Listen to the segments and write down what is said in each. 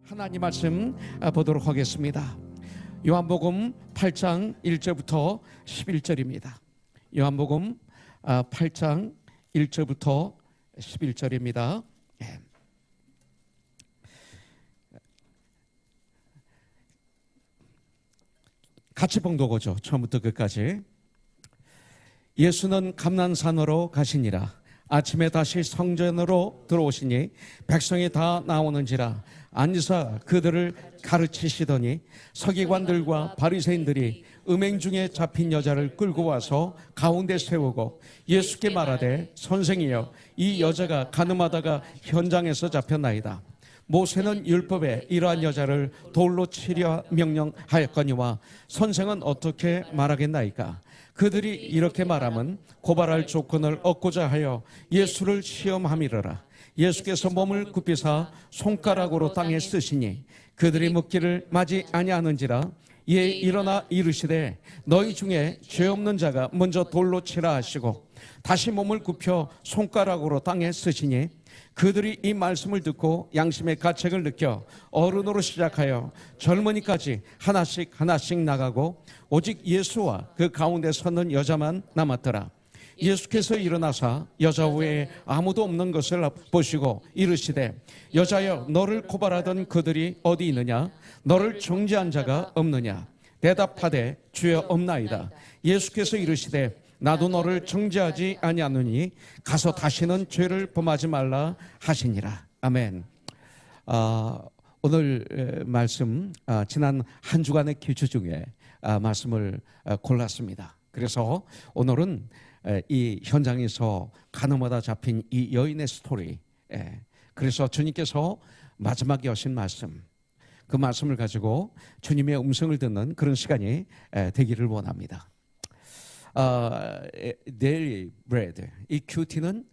하나님 말씀 보도록 하겠습니다. 요한복음 8장 1절부터 11절입니다. 요한복음 8장 1절부터 11절입니다. 같이 봉독하죠. 처음부터 끝까지. 예수는 감난산으로 가시니라. 아침에 다시 성전으로 들어오시니 백성이 다 나오는지라 앉으사 그들을 가르치시더니 서기관들과 바리새인들이 음행 중에 잡힌 여자를 끌고 와서 가운데 세우고 예수께 말하되 선생이여 이 여자가 간음하다가 현장에서 잡혔나이다. 모세는 율법에 이러한 여자를 돌로 치려 명령하였거니와 선생은 어떻게 말하겠나이까? 그들이 이렇게 말하면 고발할 조건을 얻고자 하여 예수를 시험함이러라. 예수께서 몸을 굽히사 손가락으로 땅에 쓰시니 그들이 묻기를 마지 아니하는지라. 이에 일어나 이르시되 너희 중에 죄 없는 자가 먼저 돌로 치라 하시고 다시 몸을 굽혀 손가락으로 땅에 쓰시니 그들이 이 말씀을 듣고 양심의 가책을 느껴 어른으로 시작하여 젊은이까지 하나씩 나가고 오직 예수와 그 가운데 서는 여자만 남았더라. 예수께서 일어나사 여자 외에 아무도 없는 것을 보시고 이르시되 여자여 너를 고발하던 그들이 어디 있느냐? 너를 정죄한 자가 없느냐? 대답하되 주여 없나이다. 예수께서 이르시되 나도 너를 정죄하지 아니하노니 가서 다시는 죄를 범하지 말라 하시니라. 아멘. 오늘 말씀 지난 한 주간의 기초 중에 말씀을 골랐습니다. 그래서 오늘은 이 현장에서 간음하다 잡힌 이 여인의 스토리, 그래서 주님께서 마지막에 하신 말씀, 그 말씀을 가지고 주님의 음성을 듣는 그런 시간이 되기를 원합니다. 데일리 브레드, 이 큐티는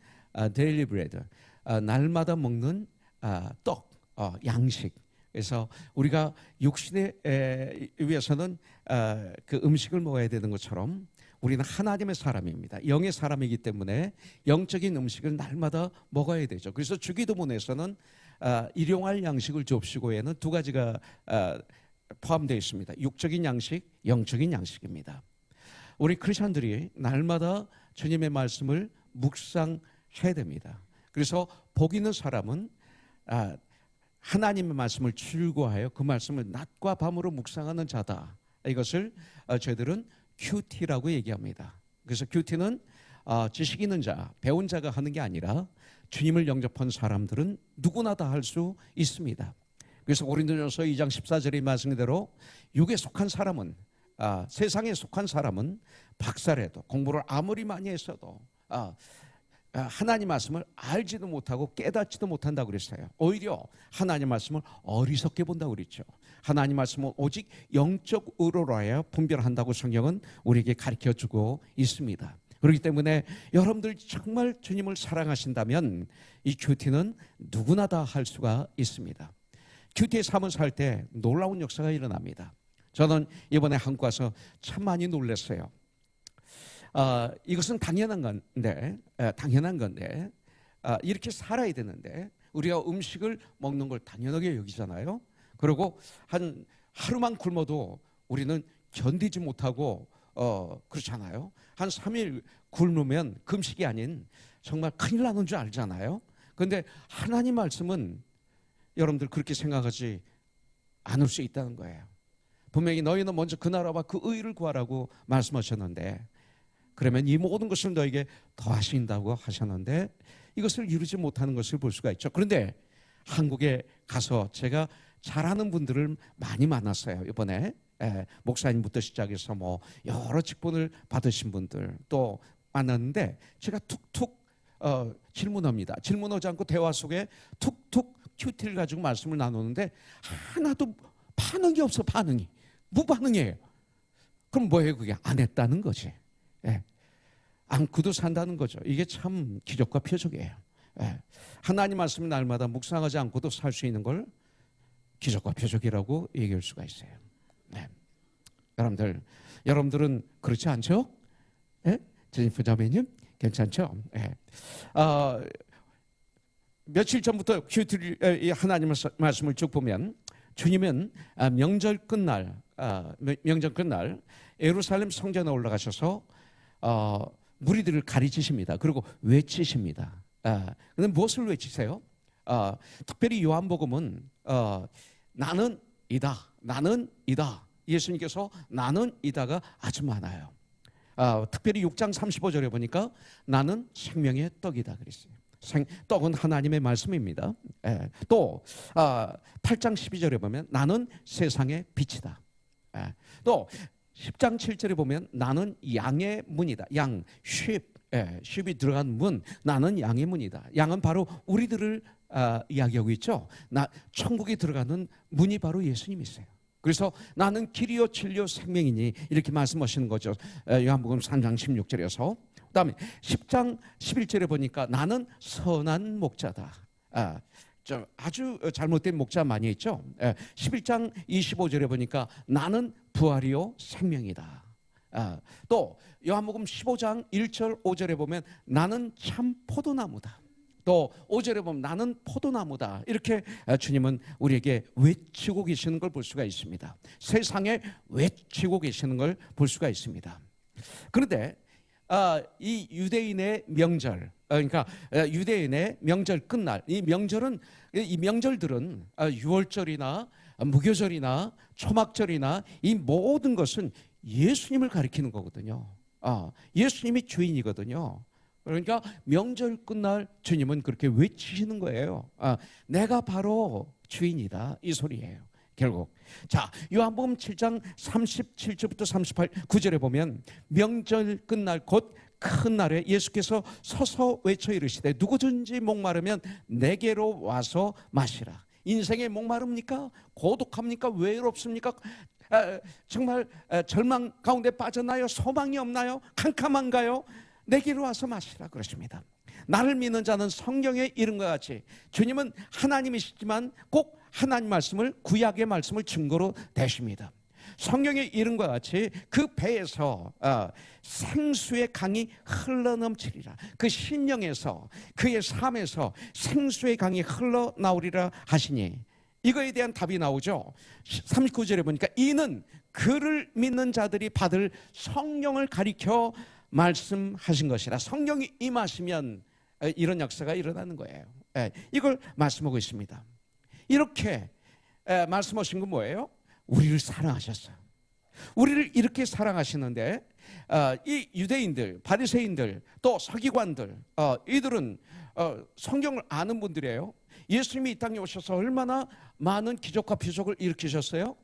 데일리 브레드, 날마다 먹는 떡, 양식. 그래서 우리가 육신에 위해서는 그 음식을 먹어야 되는 것처럼 우리는 하나님의 사람입니다. 영의 사람이기 때문에 영적인 음식을 날마다 먹어야 되죠. 그래서 주기도문에서는 일용할 양식을 줍시고에는 두 가지가 포함되어 있습니다. 육적인 양식, 영적인 양식입니다. 우리 크리스천들이 날마다 주님의 말씀을 묵상해야 됩니다. 그래서 복 있는 사람은 하나님의 말씀을 즐거워하여 그 말씀을 낮과 밤으로 묵상하는 자다. 이것을 저희들은 큐티라고 얘기합니다. 그래서 큐티는 지식 있는 자, 배운 자가 하는 게 아니라 주님을 영접한 사람들은 누구나 다 할 수 있습니다. 그래서 고린도전서 2장 14절의 말씀대로 육에 속한 사람은 세상에 속한 사람은 박사라도 공부를 아무리 많이 했어도 하나님 말씀을 알지도 못하고 깨닫지도 못한다고 그랬어요. 오히려 하나님 말씀을 어리석게 본다고 그랬죠. 하나님 말씀은 오직 영적 의로라야 분별한다고 성경은 우리에게 가르쳐주고 있습니다. 그렇기 때문에 여러분들 정말 주님을 사랑하신다면 이 큐티는 누구나 다 할 수가 있습니다. 큐티에 사무소 할 때 놀라운 역사가 일어납니다. 저는 이번에 한국 와서 참 많이 놀랐어요. 이것은 당연한 건데 이렇게 살아야 되는데 우리가 음식을 먹는 걸 당연하게 여기잖아요. 그리고 한 하루만 굶어도 우리는 견디지 못하고 그렇잖아요. 한 3일 굶으면 금식이 아닌 정말 큰일 나는 줄 알잖아요. 그런데 하나님 말씀은 여러분들 그렇게 생각하지 않을 수 있다는 거예요. 분명히 너희는 먼저 그 나라와 그 의를 구하라고 말씀하셨는데 그러면 이 모든 것을 너에게 더하신다고 하셨는데 이것을 이루지 못하는 것을 볼 수가 있죠. 그런데 한국에 가서 제가 잘하는 분들을 많이 만났어요. 이번에 목사님부터 시작해서 뭐 여러 직분을 받으신 분들 또 만났는데 제가 툭툭 질문합니다. 질문하지 않고 대화 속에 툭툭 큐티를 가지고 말씀을 나누는데 하나도 반응이 없어. 반응이 무반응이에요. 그럼 뭐예요? 그게 안 했다는 거지. 안고도 산다는 거죠. 이게 참 기적과 표적이에요. 하나님 말씀을 날마다 묵상하지 않고도 살 수 있는 걸 기적과 표적이라고 얘기할 수가 있어요. 여러분들은 그렇지 않죠? 제니퍼 자매님 괜찮죠? 며칠 전부터 큐티를 하나님의 말씀을 쭉 보면 주님은 명절 끝날 예루살렘 성전에 올라가셔서 무리들을 가르치십니다. 그리고 외치십니다. 근데 무엇을 외치세요? 특별히 요한복음은 나는 이다. 예수님께서 나는 이다가 아주 많아요. 특별히 6장 35절에 보니까 나는 생명의 떡이다 그랬어요. 떡은 하나님의 말씀입니다. 또 8장 12절에 보면 나는 세상의 빛이다. 또 10장 7절에 보면 나는 양의 문이다. 양, 쉽이 들어간 문, 나는 양의 문이다. 양은 바로 우리들을 이야기하고 있죠. 천국에 들어가는 문이 바로 예수님이세요. 그래서 나는 길이요 진리요 생명이니 이렇게 말씀하시는 거죠. 요한복음 3장 16절에서. 그다음에 10장 11절에 보니까 나는 선한 목자다. 아주 잘못된 목자 많이 있죠. 11장 25절에 보니까 나는 부활이요 생명이다. 또 요한복음 15장 1절 5절에 보면 나는 참 포도나무다. 또 5절에 보면 나는 포도나무다. 이렇게 주님은 우리에게 외치고 계시는 걸 볼 수가 있습니다. 세상에 외치고 계시는 걸 볼 수가 있습니다. 그런데 이 유대인의 명절, 그러니까 유대인의 명절 끝날 이 명절들은 유월절이나 무교절이나 초막절이나 이 모든 것은 예수님을 가리키는 거거든요. 예수님이 주인이거든요. 그러니까 명절 끝날 주님은 그렇게 외치시는 거예요. 내가 바로 주인이다 이 소리예요. 결국 자 요한복음 7장 37절부터 9절에 보면 명절 끝날 곧 큰 날에 예수께서 서서 외쳐 이르시되 누구든지 목마르면 내게로 와서 마시라. 인생에 목마릅니까? 고독합니까? 외롭습니까? 정말 절망 가운데 빠졌나요? 소망이 없나요? 캄캄한가요? 내게로 와서 마시라 그러십니다. 나를 믿는 자는 성경에 이른 것 같이 주님은 하나님이시지만 꼭 하나님 말씀을 구약의 말씀을 증거로 대십니다. 성경에 이른 것 같이 그 배에서 생수의 강이 흘러넘치리라. 그 심령에서 그의 삶에서 생수의 강이 흘러나오리라 하시니 이거에 대한 답이 나오죠. 39절에 보니까 이는 그를 믿는 자들이 받을 성령을 가리켜 말씀하신 것이라. 성령이 임하시면 이런 역사가 일어나는 거예요. 이걸 말씀하고 있습니다. 이렇게 말씀하신 건 뭐예요? 우리를 사랑하셨어요. 우리를 이렇게 사랑하시는데 이 유대인들, 바리새인들, 또 서기관들 이들은 성경을 아는 분들이에요. 예수님이 이 땅에 오셔서 얼마나 많은 기적과 비적을 일으키셨어요.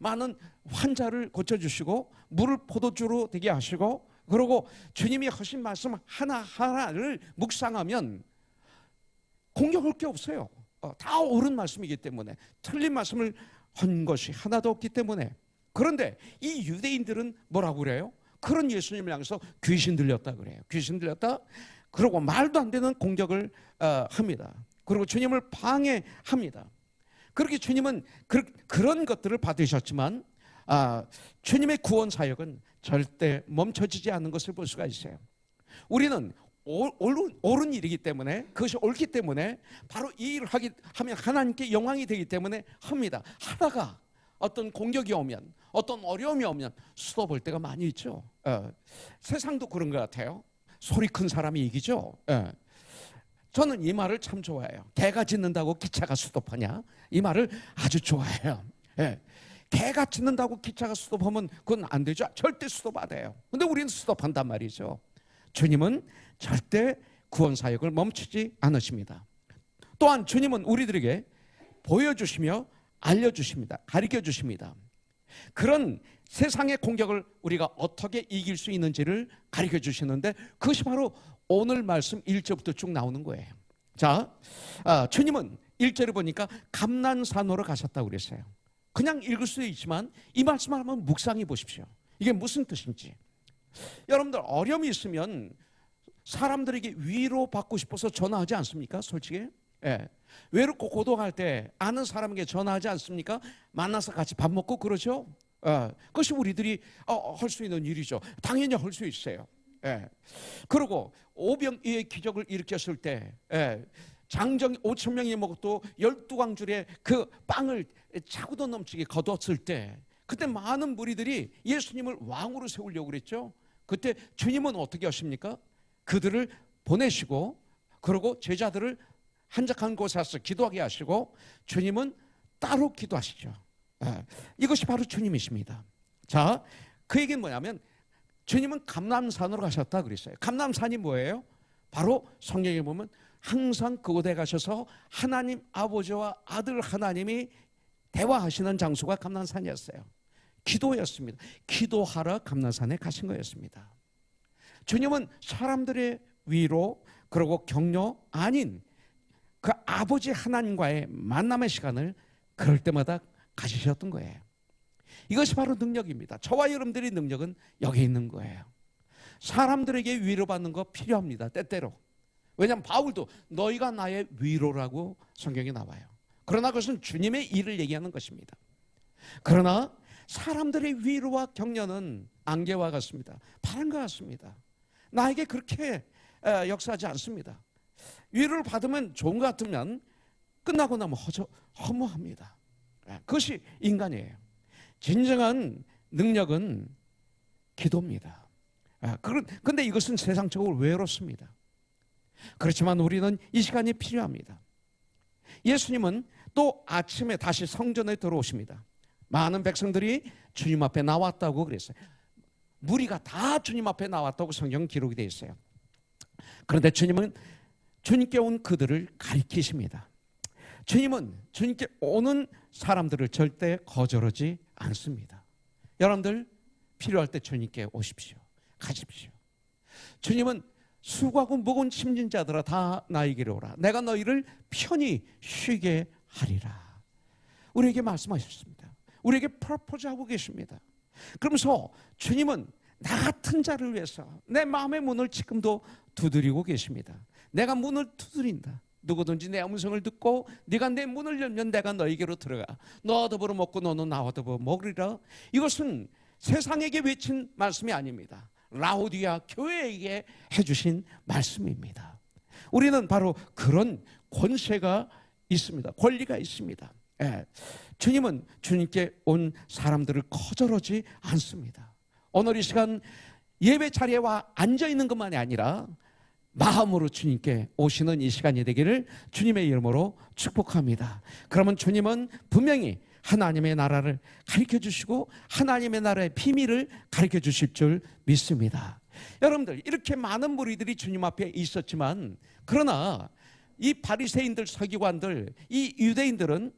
많은 환자를 고쳐주시고 물을 포도주로 되게 하시고, 그리고 주님이 하신 말씀 하나하나를 묵상하면 공경할 게 없어요. 다 옳은 말씀이기 때문에, 틀린 말씀을 한 것이 하나도 없기 때문에. 그런데 이 유대인들은 뭐라고 그래요? 그런 예수님을 향해서 귀신 들렸다 그래요. 귀신 들렸다. 그리고 말도 안 되는 공격을 합니다. 그리고 주님을 방해합니다. 그렇게 주님은 그런 것들을 받으셨지만 주님의 구원 사역은 절대 멈춰지지 않는 것을 볼 수가 있어요. 우리는 옳은 일이기 때문에, 그것이 옳기 때문에 바로 이 일을 하면 하나님께 영광이 되기 때문에 합니다. 하다가 어떤 공격이 오면, 어떤 어려움이 오면 수도볼 때가 많이 있죠. 세상도 그런 것 같아요. 소리 큰 사람이 이기죠. 저는 이 말을 참 좋아해요. 개가 짖는다고 기차가 수도하냐? 이 말을 아주 좋아해요. 개가 짖는다고 기차가 수도하면 그건 안 되죠. 절대 수도받아요. 근데 우리는 수도한단 말이죠. 주님은 절대 구원 사역을 멈추지 않으십니다. 또한 주님은 우리들에게 보여주시며 알려주십니다. 가르쳐주십니다. 그런 세상의 공격을 우리가 어떻게 이길 수 있는지를 가르쳐주시는데, 그것이 바로 오늘 말씀 1절부터 쭉 나오는 거예요. 자, 주님은 1절에 보니까 감난산으로 가셨다고 그랬어요. 그냥 읽을 수도 있지만 이 말씀을 한번 묵상해 보십시오. 이게 무슨 뜻인지. 여러분들 어려움이 있으면 사람들에게 위로받고 싶어서 전화하지 않습니까? 솔직히. 외롭고 고독할 때 아는 사람에게 전화하지 않습니까? 만나서 같이 밥 먹고 그러죠. 그것이 우리들이 할 수 있는 일이죠. 당연히 할 수 있어요. 그리고 오병이의 기적을 일으켰을 때 장정 5천 명이 먹어도 12광줄에 그 빵을 차고도 넘치게 거뒀을 때, 그때 많은 무리들이 예수님을 왕으로 세우려고 그랬죠. 그때 주님은 어떻게 하십니까? 그들을 보내시고, 그리고 제자들을 한적한 곳에 와서 기도하게 하시고, 주님은 따로 기도하시죠. 이것이 바로 주님이십니다. 자, 그 얘기는 뭐냐면 주님은 감람산으로 가셨다 그랬어요. 감람산이 뭐예요? 바로 성경에 보면 항상 그곳에 가셔서 하나님 아버지와 아들 하나님이 대화하시는 장소가 감람산이었어요. 기도였습니다. 기도하러 감람산에 가신 거였습니다. 주님은 사람들의 위로 그리고 격려 아닌 그 아버지 하나님과의 만남의 시간을 그럴 때마다 가지셨던 거예요. 이것이 바로 능력입니다. 저와 여러분들의 능력은 여기 있는 거예요. 사람들에게 위로받는 거 필요합니다. 때때로. 왜냐하면 바울도 너희가 나의 위로라고 성경에 나와요. 그러나 그것은 주님의 일을 얘기하는 것입니다. 그러나 사람들의 위로와 격려는 안개와 같습니다. 바람과 같습니다. 나에게 그렇게 역사하지 않습니다. 위로를 받으면 좋은 것 같으면 끝나고 나면 허무합니다. 그것이 인간이에요. 진정한 능력은 기도입니다. 그런데 이것은 세상적으로 외롭습니다. 그렇지만 우리는 이 시간이 필요합니다. 예수님은 또 아침에 다시 성전에 들어오십니다. 많은 백성들이 주님 앞에 나왔다고 그랬어요. 무리가 다 주님 앞에 나왔다고 성경 기록이 되어 있어요. 그런데 주님은 주님께 온 그들을 가리키십니다. 주님은 주님께 오는 사람들을 절대 거절하지 않습니다. 여러분들 필요할 때 주님께 오십시오. 가십시오. 주님은 수고하고 무거운 짐진 자들아 다 나에게로 오라. 내가 너희를 편히 쉬게 하리라. 우리에게 말씀하셨습니다. 우리에게 프로포즈하고 계십니다. 그러면서 주님은 나 같은 자를 위해서 내 마음의 문을 지금도 두드리고 계십니다. 내가 문을 두드린다. 누구든지 내 음성을 듣고 네가 내 문을 열면 내가 너에게로 들어가 너와 더불어 먹고 너는 나와 더불어 먹으리라. 이것은 세상에게 외친 말씀이 아닙니다. 라오디아 교회에게 해주신 말씀입니다. 우리는 바로 그런 권세가 있습니다. 권리가 있습니다. 주님은 주님께 온 사람들을 거절하지 않습니다. 오늘 이 시간 예배 자리에 와 앉아있는 것만이 아니라 마음으로 주님께 오시는 이 시간이 되기를 주님의 이름으로 축복합니다. 그러면 주님은 분명히 하나님의 나라를 가르쳐 주시고 하나님의 나라의 비밀을 가르쳐 주실 줄 믿습니다. 여러분들 이렇게 많은 무리들이 주님 앞에 있었지만 그러나 이 바리새인들 서기관들 이 유대인들은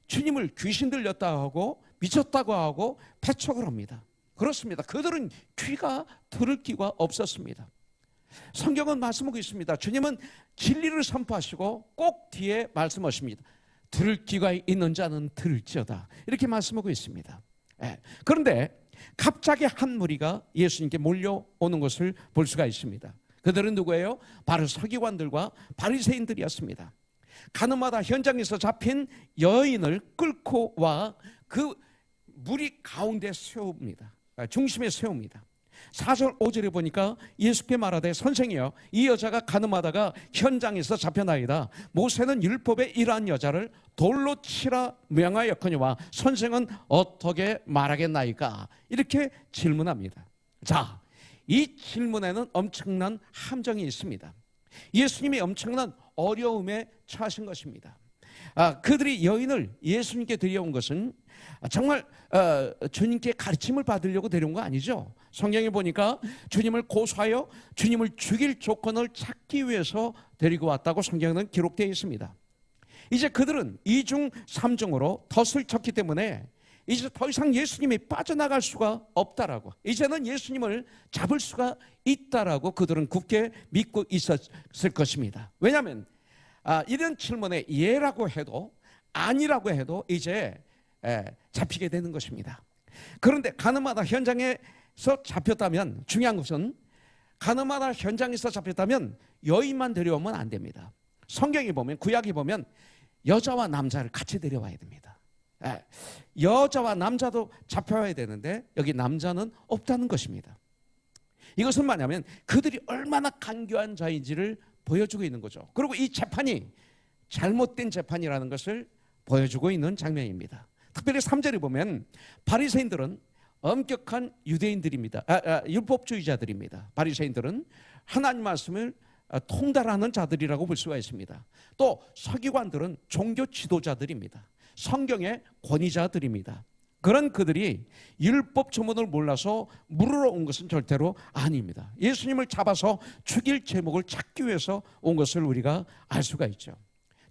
주님을 귀신 들렸다고 하고 미쳤다고 하고 배척을 합니다. 그렇습니다. 그들은 귀가 들을 귀가 없었습니다. 성경은 말씀하고 있습니다. 주님은 진리를 선포하시고 꼭 뒤에 말씀하십니다. 들을 귀가 있는 자는 들을지어다. 이렇게 말씀하고 있습니다. 그런데 갑자기 한 무리가 예수님께 몰려오는 것을 볼 수가 있습니다. 그들은 누구예요? 바로 서기관들과 바리새인들이었습니다. 가늠하다 현장에서 잡힌 여인을 끌고 와 그 무리 가운데 세웁니다. 중심에 세웁니다. 4절 5절에 보니까 예수께 말하되 선생이여 이 여자가 가늠하다가 현장에서 잡혀나이다. 모세는 율법에 이러한 여자를 돌로 치라 명하였거니와 선생은 어떻게 말하겠나이까? 이렇게 질문합니다. 자, 이 질문에는 엄청난 함정이 있습니다. 예수님이 엄청난 어려움에 처하신 것입니다. 그들이 여인을 예수님께 데려온 것은 정말 주님께 가르침을 받으려고 데려온 거 아니죠. 성경에 보니까 주님을 고소하여 주님을 죽일 조건을 찾기 위해서 데리고 왔다고 성경에는 기록되어 있습니다. 이제 그들은 2중 3중으로 덫을 쳤기 때문에 이제 더 이상 예수님이 빠져나갈 수가 없다라고, 이제는 예수님을 잡을 수가 있다라고 그들은 굳게 믿고 있었을 것입니다. 왜냐하면 이런 질문에 예라고 해도 아니라고 해도 이제 잡히게 되는 것입니다. 그런데 가늠하다 현장에서 잡혔다면, 중요한 것은 가늠하다 현장에서 잡혔다면 여인만 데려오면 안 됩니다. 성경에 보면, 구약에 보면 여자와 남자를 같이 데려와야 됩니다. 여자와 남자도 잡혀와야 되는데 여기 남자는 없다는 것입니다. 이것은 뭐냐면 그들이 얼마나 간교한 자인지를 보여주고 있는 거죠. 그리고 이 재판이 잘못된 재판이라는 것을 보여주고 있는 장면입니다. 특별히 3절에 보면 바리새인들은 엄격한 유대인들입니다. 율법주의자들입니다. 바리새인들은 하나님 말씀을 통달하는 자들이라고 볼 수가 있습니다. 또 서기관들은 종교 지도자들입니다. 성경의 권위자들입니다. 그런 그들이 율법 조문을 몰라서 물으러 온 것은 절대로 아닙니다. 예수님을 잡아서 죽일 제목을 찾기 위해서 온 것을 우리가 알 수가 있죠.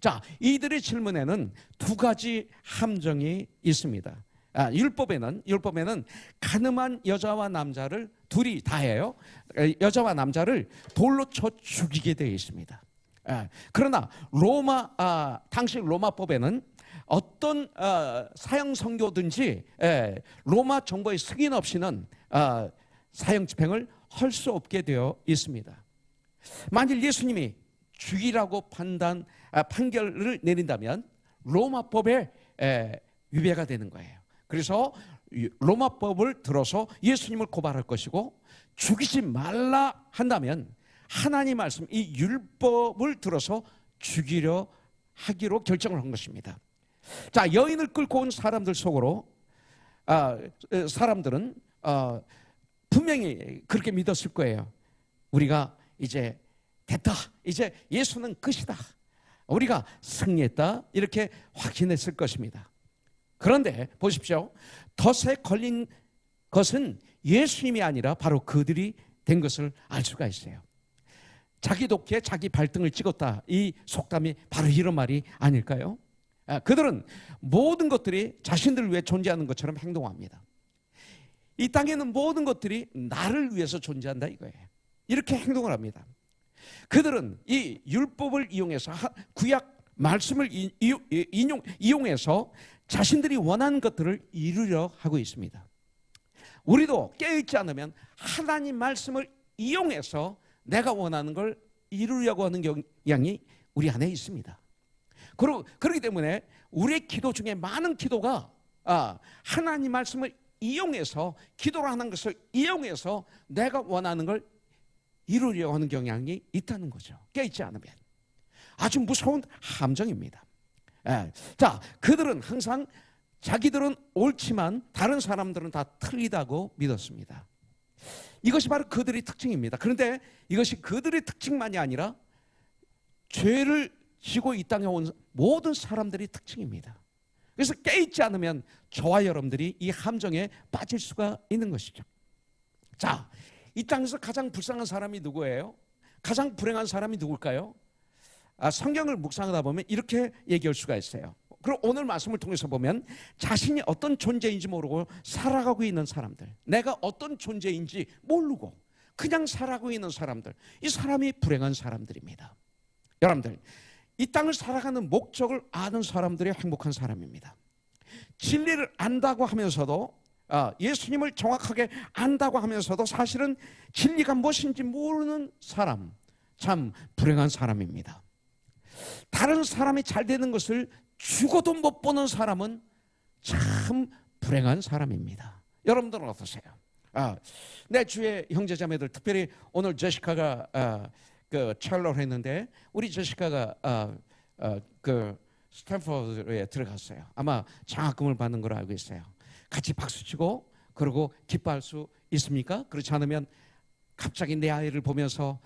자, 이들의 질문에는 두 가지 함정이 있습니다. 율법에는 가늠한 여자와 남자를 둘이 다 해요. 여자와 남자를 돌로 쳐 죽이게 되어 있습니다. 그러나 당시 로마법에는 어떤 사형 선고든지 로마 정부의 승인 없이는 사형 집행을 할 수 없게 되어 있습니다. 만일 예수님이 죽이라고 판결을 내린다면 로마법에 위배가 되는 거예요. 그래서 로마법을 들어서 예수님을 고발할 것이고, 죽이지 말라 한다면 하나님 말씀, 이 율법을 들어서 죽이려 하기로 결정을 한 것입니다. 자, 여인을 끌고 온 사람들 속으로 사람들은 분명히 그렇게 믿었을 거예요. 우리가 이제 됐다, 이제 예수는 끝이다, 우리가 승리했다, 이렇게 확신했을 것입니다. 그런데 보십시오, 덫에 걸린 것은 예수님이 아니라 바로 그들이 된 것을 알 수가 있어요. 자기 독해 자기 발등을 찍었다, 이 속담이 바로 이런 말이 아닐까요? 그들은 모든 것들이 자신들을 위해 존재하는 것처럼 행동합니다. 이 땅에는 모든 것들이 나를 위해서 존재한다 이거예요. 이렇게 행동을 합니다. 그들은 이 율법을 이용해서, 구약 말씀을 이용해서 자신들이 원하는 것들을 이루려 하고 있습니다. 우리도 깨어있지 않으면 하나님 말씀을 이용해서 내가 원하는 걸 이루려고 하는 경향이 우리 안에 있습니다. 그렇기 때문에 우리의 기도 중에 많은 기도가 하나님 말씀을 이용해서, 기도를 하는 것을 이용해서 내가 원하는 걸 이루려고 하는 경향이 있다는 거죠. 깨어있지 않으면. 아주 무서운 함정입니다. 자, 그들은 항상 자기들은 옳지만 다른 사람들은 다 틀리다고 믿었습니다. 이것이 바로 그들의 특징입니다. 그런데 이것이 그들의 특징만이 아니라 죄를 지고 이 땅에 온 모든 사람들의 특징입니다. 그래서 깨있지 않으면 저와 여러분들이 이 함정에 빠질 수가 있는 것이죠. 자, 이 땅에서 가장 불쌍한 사람이 누구예요? 가장 불행한 사람이 누굴까요? 성경을 묵상하다 보면 이렇게 얘기할 수가 있어요. 그리고 오늘 말씀을 통해서 보면 자신이 어떤 존재인지 모르고 살아가고 있는 사람들, 내가 어떤 존재인지 모르고 그냥 살아가고 있는 사람들, 이 사람이 불행한 사람들입니다. 여러분들, 이 땅을 살아가는 목적을 아는 사람들이 행복한 사람입니다. 진리를 안다고 하면서도, 예수님을 정확하게 안다고 하면서도 사실은 진리가 무엇인지 모르는 사람, 참 불행한 사람입니다. 다른 사람이 잘 되는 것을 죽어도 못 보는 사람은 참 불행한 사람입니다. 여러분들은 어떠세요? 내 주의 형제자매들, 특별히 오늘 제시카가 찰러를 했는데, 우리 제시카가 그 스탠퍼드에 들어갔어요. 아마 장학금을 받는 걸로 알고 있어요. 같이 박수치고 그러고 기뻐할 수 있습니까? 그렇지 않으면 갑자기 내 아이를 보면서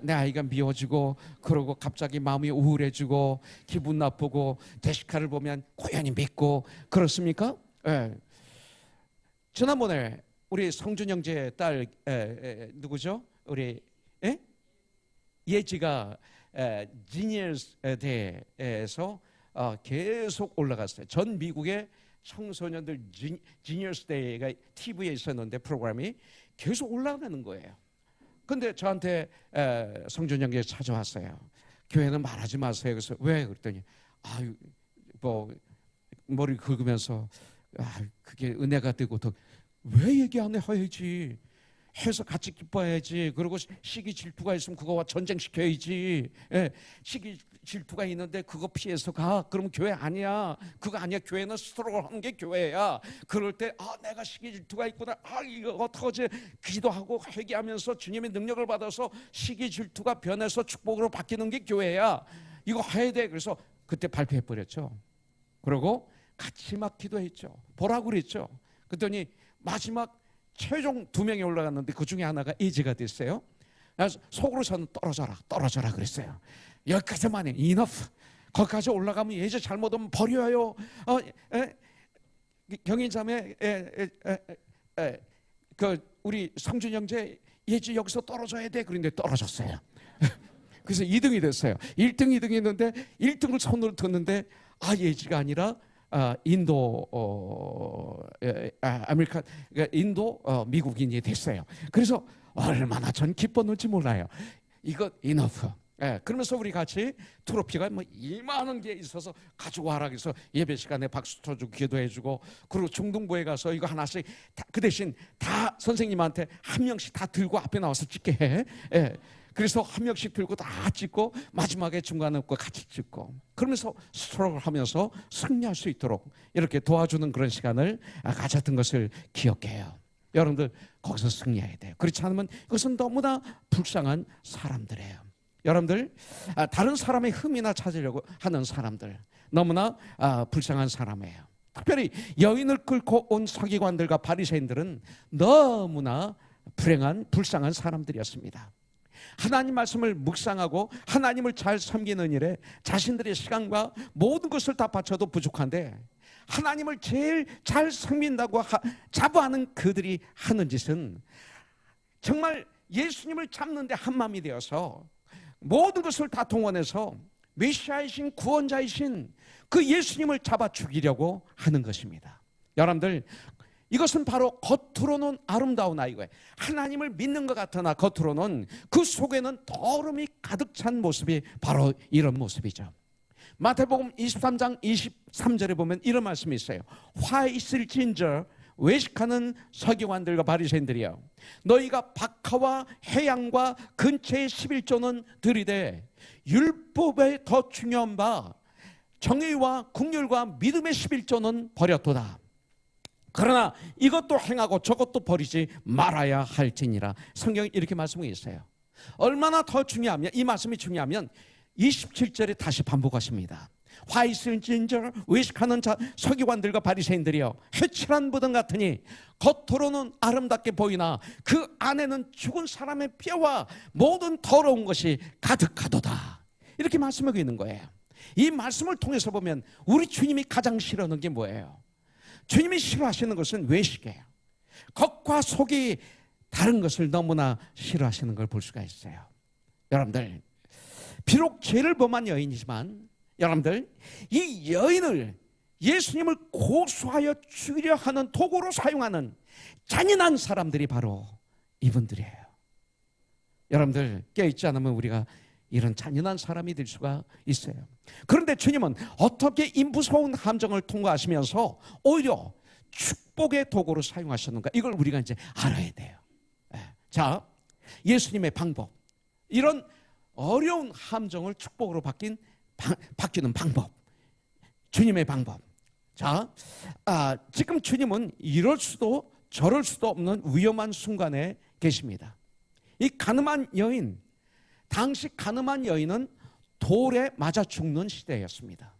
내 아이가 미워지고, 그러고 갑자기 마음이 우울해지고 기분 나쁘고, 제시카를 보면 고연히 믿고 그렇습니까? 지난번에 우리 성준 형제 딸 누구죠? 우리 예지가 지니어스 대회에서 계속 올라갔어요. 전 미국의 청소년들 지니어스 대회가 TV에 있었는데 프로그램이 계속 올라가는 거예요. 근데 저한테 성준 형제 찾아왔어요. 교회는 말하지 마세요. 그래서 왜? 그랬더니 머리 긁으면서 그게 은혜가 되고 더 왜 얘기 안 해야지. 해서 같이 기뻐해야지. 그리고 시기 질투가 있으면 그거와 전쟁시켜야지. 예, 시기 질투가 있는데 그거 피해서 가. 그러면 교회 아니야. 그거 아니야. 교회는 스스로 하는 게 교회야. 그럴 때 내가 시기 질투가 있구나. 이거 어떡하지? 기도하고 회개하면서 주님의 능력을 받아서 시기 질투가 변해서 축복으로 바뀌는 게 교회야. 이거 해야 돼. 그래서 그때 발표해버렸죠. 그리고 같이 막 기도했죠. 보라고 그랬죠. 그랬더니 마지막 최종 2명이 올라갔는데 그 중에 하나가 예지가 됐어요. 그래서 속으로 저는 떨어져라 그랬어요. 여기까지만 해. enough. 거기까지 올라가면 예지 잘못하면 버려요. 경인자매 우리 성준 형제 예지 여기서 떨어져야 돼. 그런데 떨어졌어요. 그래서 2등이 됐어요. 1등, 2등이 있는데 1등을 손으로 뒀는데 예지가 아니라 인도 아메리카 인도 미국인이 됐어요. 그래서 얼마나 전 기뻤는지 몰라요. 이거 enough. 그러면서 우리 같이 트로피가 뭐 이만한 게 있어서 가지고 와라 그래서 예배 시간에 박수 쳐주고 기도해주고, 그리고 중등부에 가서 이거 하나씩 그 대신 다 선생님한테 한 명씩 다 들고 앞에 나와서 찍게 해. 그래서 한 명씩 들고 다 찍고 마지막에 중간에 거 같이 찍고, 그러면서 스트로크를 하면서 승리할 수 있도록 이렇게 도와주는 그런 시간을 가졌던 것을 기억해요. 여러분들 거기서 승리해야 돼요. 그렇지 않으면 이것은 너무나 불쌍한 사람들이에요. 여러분들 다른 사람의 흠이나 찾으려고 하는 사람들 너무나 불쌍한 사람이에요. 특별히 여인을 끌고 온 서기관들과 바리새인들은 너무나 불행한 불쌍한 사람들이었습니다. 하나님 말씀을 묵상하고 하나님을 잘 섬기는 일에 자신들의 시간과 모든 것을 다 바쳐도 부족한데, 하나님을 제일 잘 섬긴다고 자부하는 그들이 하는 짓은 정말 예수님을 잡는데 한마음이 되어서 모든 것을 다 동원해서 메시아이신 구원자이신 그 예수님을 잡아 죽이려고 하는 것입니다. 여러분들 이것은 바로 겉으로는 아름다운 아이고요. 하나님을 믿는 것 같으나 겉으로는 그 속에는 더러움이 가득 찬 모습이 바로 이런 모습이죠. 마태복음 23장 23절에 보면 이런 말씀이 있어요. 화 있을진저 외식하는 서기관들과 바리새인들이여, 너희가 박하와 해양과 근처의 11조는 들이되 율법에 더 중요한 바 정의와 국률과 믿음의 11조는 버렸도다. 그러나 이것도 행하고 저것도 버리지 말아야 할지니라. 성경이 이렇게 말씀하고 있어요. 얼마나 더 중요하면, 이 말씀이 중요하면 27절에 다시 반복하십니다. 화 있을진저 외식하는 서기관들과 바리새인들이여, 해칠한 부등 같으니 겉으로는 아름답게 보이나 그 안에는 죽은 사람의 뼈와 모든 더러운 것이 가득하도다. 이렇게 말씀하고 있는 거예요. 이 말씀을 통해서 보면 우리 주님이 가장 싫어하는 게 뭐예요? 주님이 싫어하시는 것은 외식이에요. 겉과 속이 다른 것을 너무나 싫어하시는 걸 볼 수가 있어요. 여러분들 비록 죄를 범한 여인이지만, 여러분들 이 여인을 예수님을 고소하여 죽이려 하는 도구로 사용하는 잔인한 사람들이 바로 이분들이에요. 여러분들 깨어있지 않으면 우리가 이런 잔인한 사람이 될 수가 있어요. 그런데 주님은 어떻게 이 무서운 함정을 통과하시면서 오히려 축복의 도구로 사용하셨는가, 이걸 우리가 이제 알아야 돼요. 자, 예수님의 방법, 이런 어려운 함정을 축복으로 바뀌는 방법, 주님의 방법. 자, 지금 주님은 이럴 수도 저럴 수도 없는 위험한 순간에 계십니다. 이 가늠한 여인, 당시 가늠한 여인은 돌에 맞아 죽는 시대였습니다.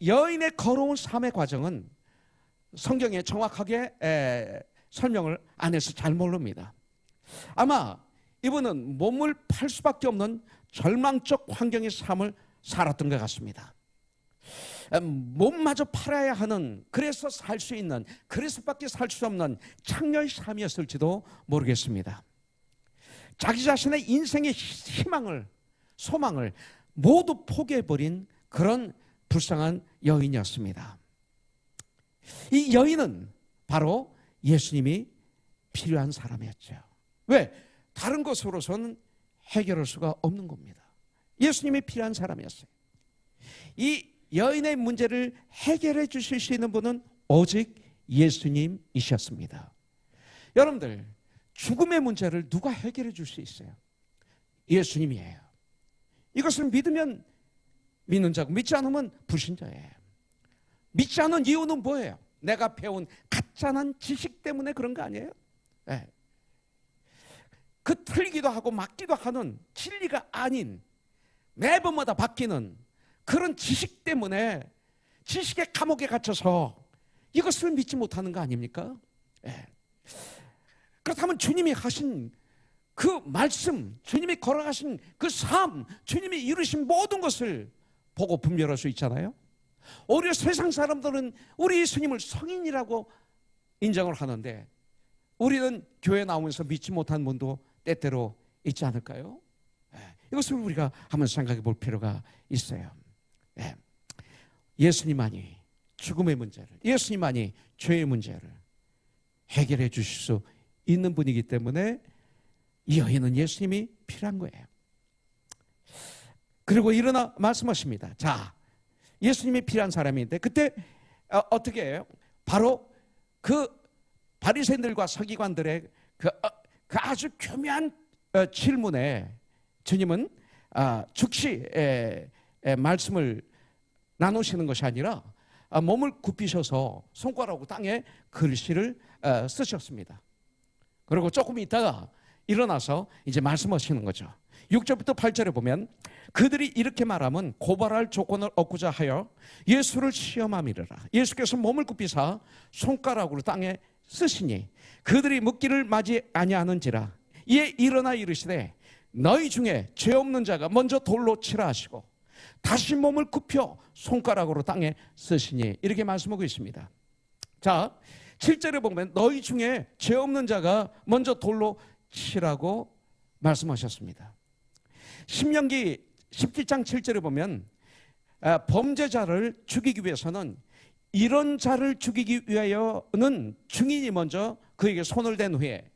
여인의 걸어온 삶의 과정은 성경에 정확하게 설명을 안 해서 잘 모릅니다. 아마 이분은 몸을 팔 수밖에 없는 절망적 환경의 삶을 살았던 것 같습니다. 몸마저 팔아야 하는, 그래서 살 수 있는, 그래서밖에 살 수 없는 창녀의 삶이었을지도 모르겠습니다. 자기 자신의 인생의 희망을, 소망을 모두 포기해버린 그런 불쌍한 여인이었습니다. 이 여인은 바로 예수님이 필요한 사람이었죠. 왜? 다른 것으로서는 해결할 수가 없는 겁니다. 예수님이 필요한 사람이었어요. 이 여인의 문제를 해결해 주실 수 있는 분은 오직 예수님이셨습니다. 여러분들, 죽음의 문제를 누가 해결해 줄 수 있어요? 예수님이에요. 이것을 믿으면 믿는 자고 믿지 않으면 불신자예요. 믿지 않은 이유는 뭐예요? 내가 배운 가짜난 지식 때문에 그런 거 아니에요? 네. 그 틀리기도 하고 맞기도 하는 진리가 아닌 매번마다 바뀌는 그런 지식 때문에 지식의 감옥에 갇혀서 이것을 믿지 못하는 거 아닙니까? 네. 그렇다면 주님이 하신 그 말씀, 주님이 걸어가신 그 삶, 주님이 이루신 모든 것을 보고 분별할 수 있잖아요. 오히려 세상 사람들은 우리 예수님을 성인이라고 인정을 하는데 우리는 교회 나오면서 믿지 못한 분도 때때로 있지 않을까요? 이것을 우리가 한번 생각해 볼 필요가 있어요. 예수님만이 죽음의 문제를, 예수님만이 죄의 문제를 해결해 주실 수 있는 분이기 때문에 이 여인은 예수님이 필요한 거예요. 그리고 일어나 말씀하십니다. 자, 예수님이 필요한 사람인데 그때 어떻게 해요? 바로 그 바리새인들과 서기관들의 그 아주 교묘한 질문에 주님은 즉시 말씀을 나누시는 것이 아니라 몸을 굽히셔서 손가락으로 땅에 글씨를 쓰셨습니다. 그리고 조금 있다가 일어나서 이제 말씀하시는 거죠. 6절부터 8절에 보면 그들이 이렇게 말하면 고발할 조건을 얻고자 하여 예수를 시험함이라. 예수께서 몸을 굽히사 손가락으로 땅에 쓰시니 그들이 묻기를 맞이 아니하는지라. 이에 일어나 이르시되 너희 중에 죄 없는 자가 먼저 돌로 치라 하시고 다시 몸을 굽혀 손가락으로 땅에 쓰시니 이렇게 말씀하고 있습니다. 자, 7절에 보면 너희 중에 죄 없는 자가 먼저 돌로 치라고 말씀하셨습니다. 신명기 17장 7절에 보면 범죄자를 죽이기 위해서는 이런 자를 죽이기 위하여는 증인이 먼저 그에게 손을 댄 후에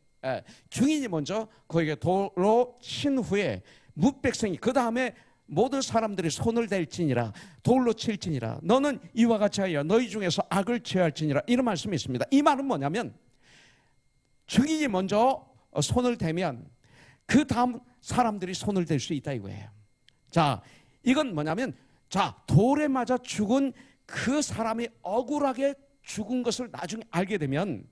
증인이 먼저 그에게 돌로 친 후에 뭇백성이 그 다음에 모든 사람들이 손을 댈지니라 돌로 칠지니라 너는 이와 같이 하여 너희 중에서 악을 취할지니라 이런 말씀이 있습니다. 이 말은 뭐냐면 증인이 먼저 손을 대면 그 다음 사람들이 손을 댈 수 있다 이거예요. 자, 이건 뭐냐면 자, 돌에 맞아 죽은 그 사람이 억울하게 죽은 것을 나중에 알게 되면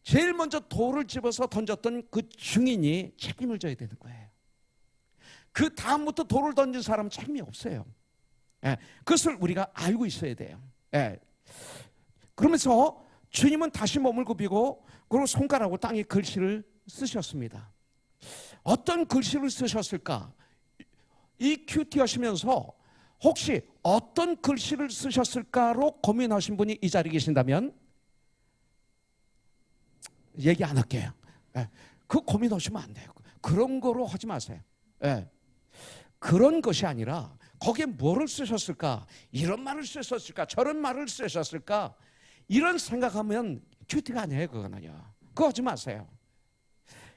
제일 먼저 돌을 집어서 던졌던 그 증인이 책임을 져야 되는 거예요. 그 다음부터 돌을 던진 사람은 책임이 없어요. 그것을 우리가 알고 있어야 돼요. 그러면서 주님은 다시 몸을 굽히고 그리고 손가락으로 땅에 글씨를 쓰셨습니다. 어떤 글씨를 쓰셨을까? 이 큐티 하시면서 혹시 어떤 글씨를 쓰셨을까로 고민하신 분이 이 자리에 계신다면 얘기 안 할게요. 그 고민하시면 안 돼요. 그런 거로 하지 마세요. 그런 것이 아니라 거기에 뭐를 쓰셨을까? 이런 말을 쓰셨을까? 저런 말을 쓰셨을까? 이런 생각하면 큐티가 아니에요. 그거는요. 그거 하지 마세요.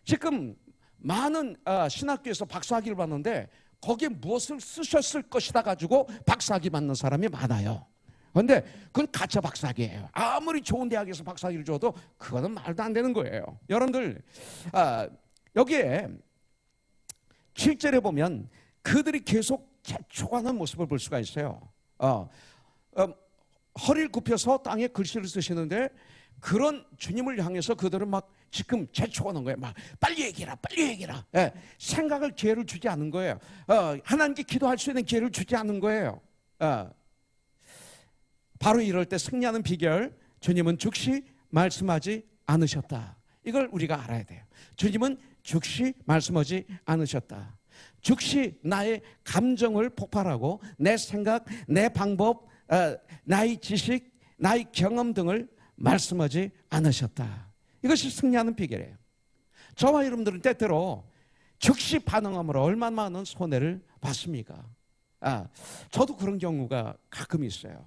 지금 많은 신학교에서 박사학위를 받는데 거기에 무엇을 쓰셨을 것이다 가지고 박사학위 받는 사람이 많아요. 그런데 그건 가짜 박사학위예요. 아무리 좋은 대학에서 박사학위를 줘도 그거는 말도 안 되는 거예요. 여러분들 여기에 7절에 보면 그들이 계속 재촉하는 모습을 볼 수가 있어요. 허리를 굽혀서 땅에 글씨를 쓰시는데 그런 주님을 향해서 그들은 막 지금 재촉하는 거예요. 막 빨리 얘기해라, 빨리 얘기해라. 생각을 기회를 주지 않는 거예요. 하나님께 기도할 수 있는 기회를 주지 않는 거예요. 바로 이럴 때 승리하는 비결, 주님은 즉시 말씀하지 않으셨다. 이걸 우리가 알아야 돼요. 주님은 즉시 말씀하지 않으셨다. 즉시 나의 감정을 폭발하고 내 생각, 내 방법, 나의 지식, 나의 경험 등을 말씀하지 않으셨다. 이것이 승리하는 비결이에요. 저와 여러분들은 때때로 즉시 반응함으로 얼마나 많은 손해를 받습니까? 저도 그런 경우가 가끔 있어요.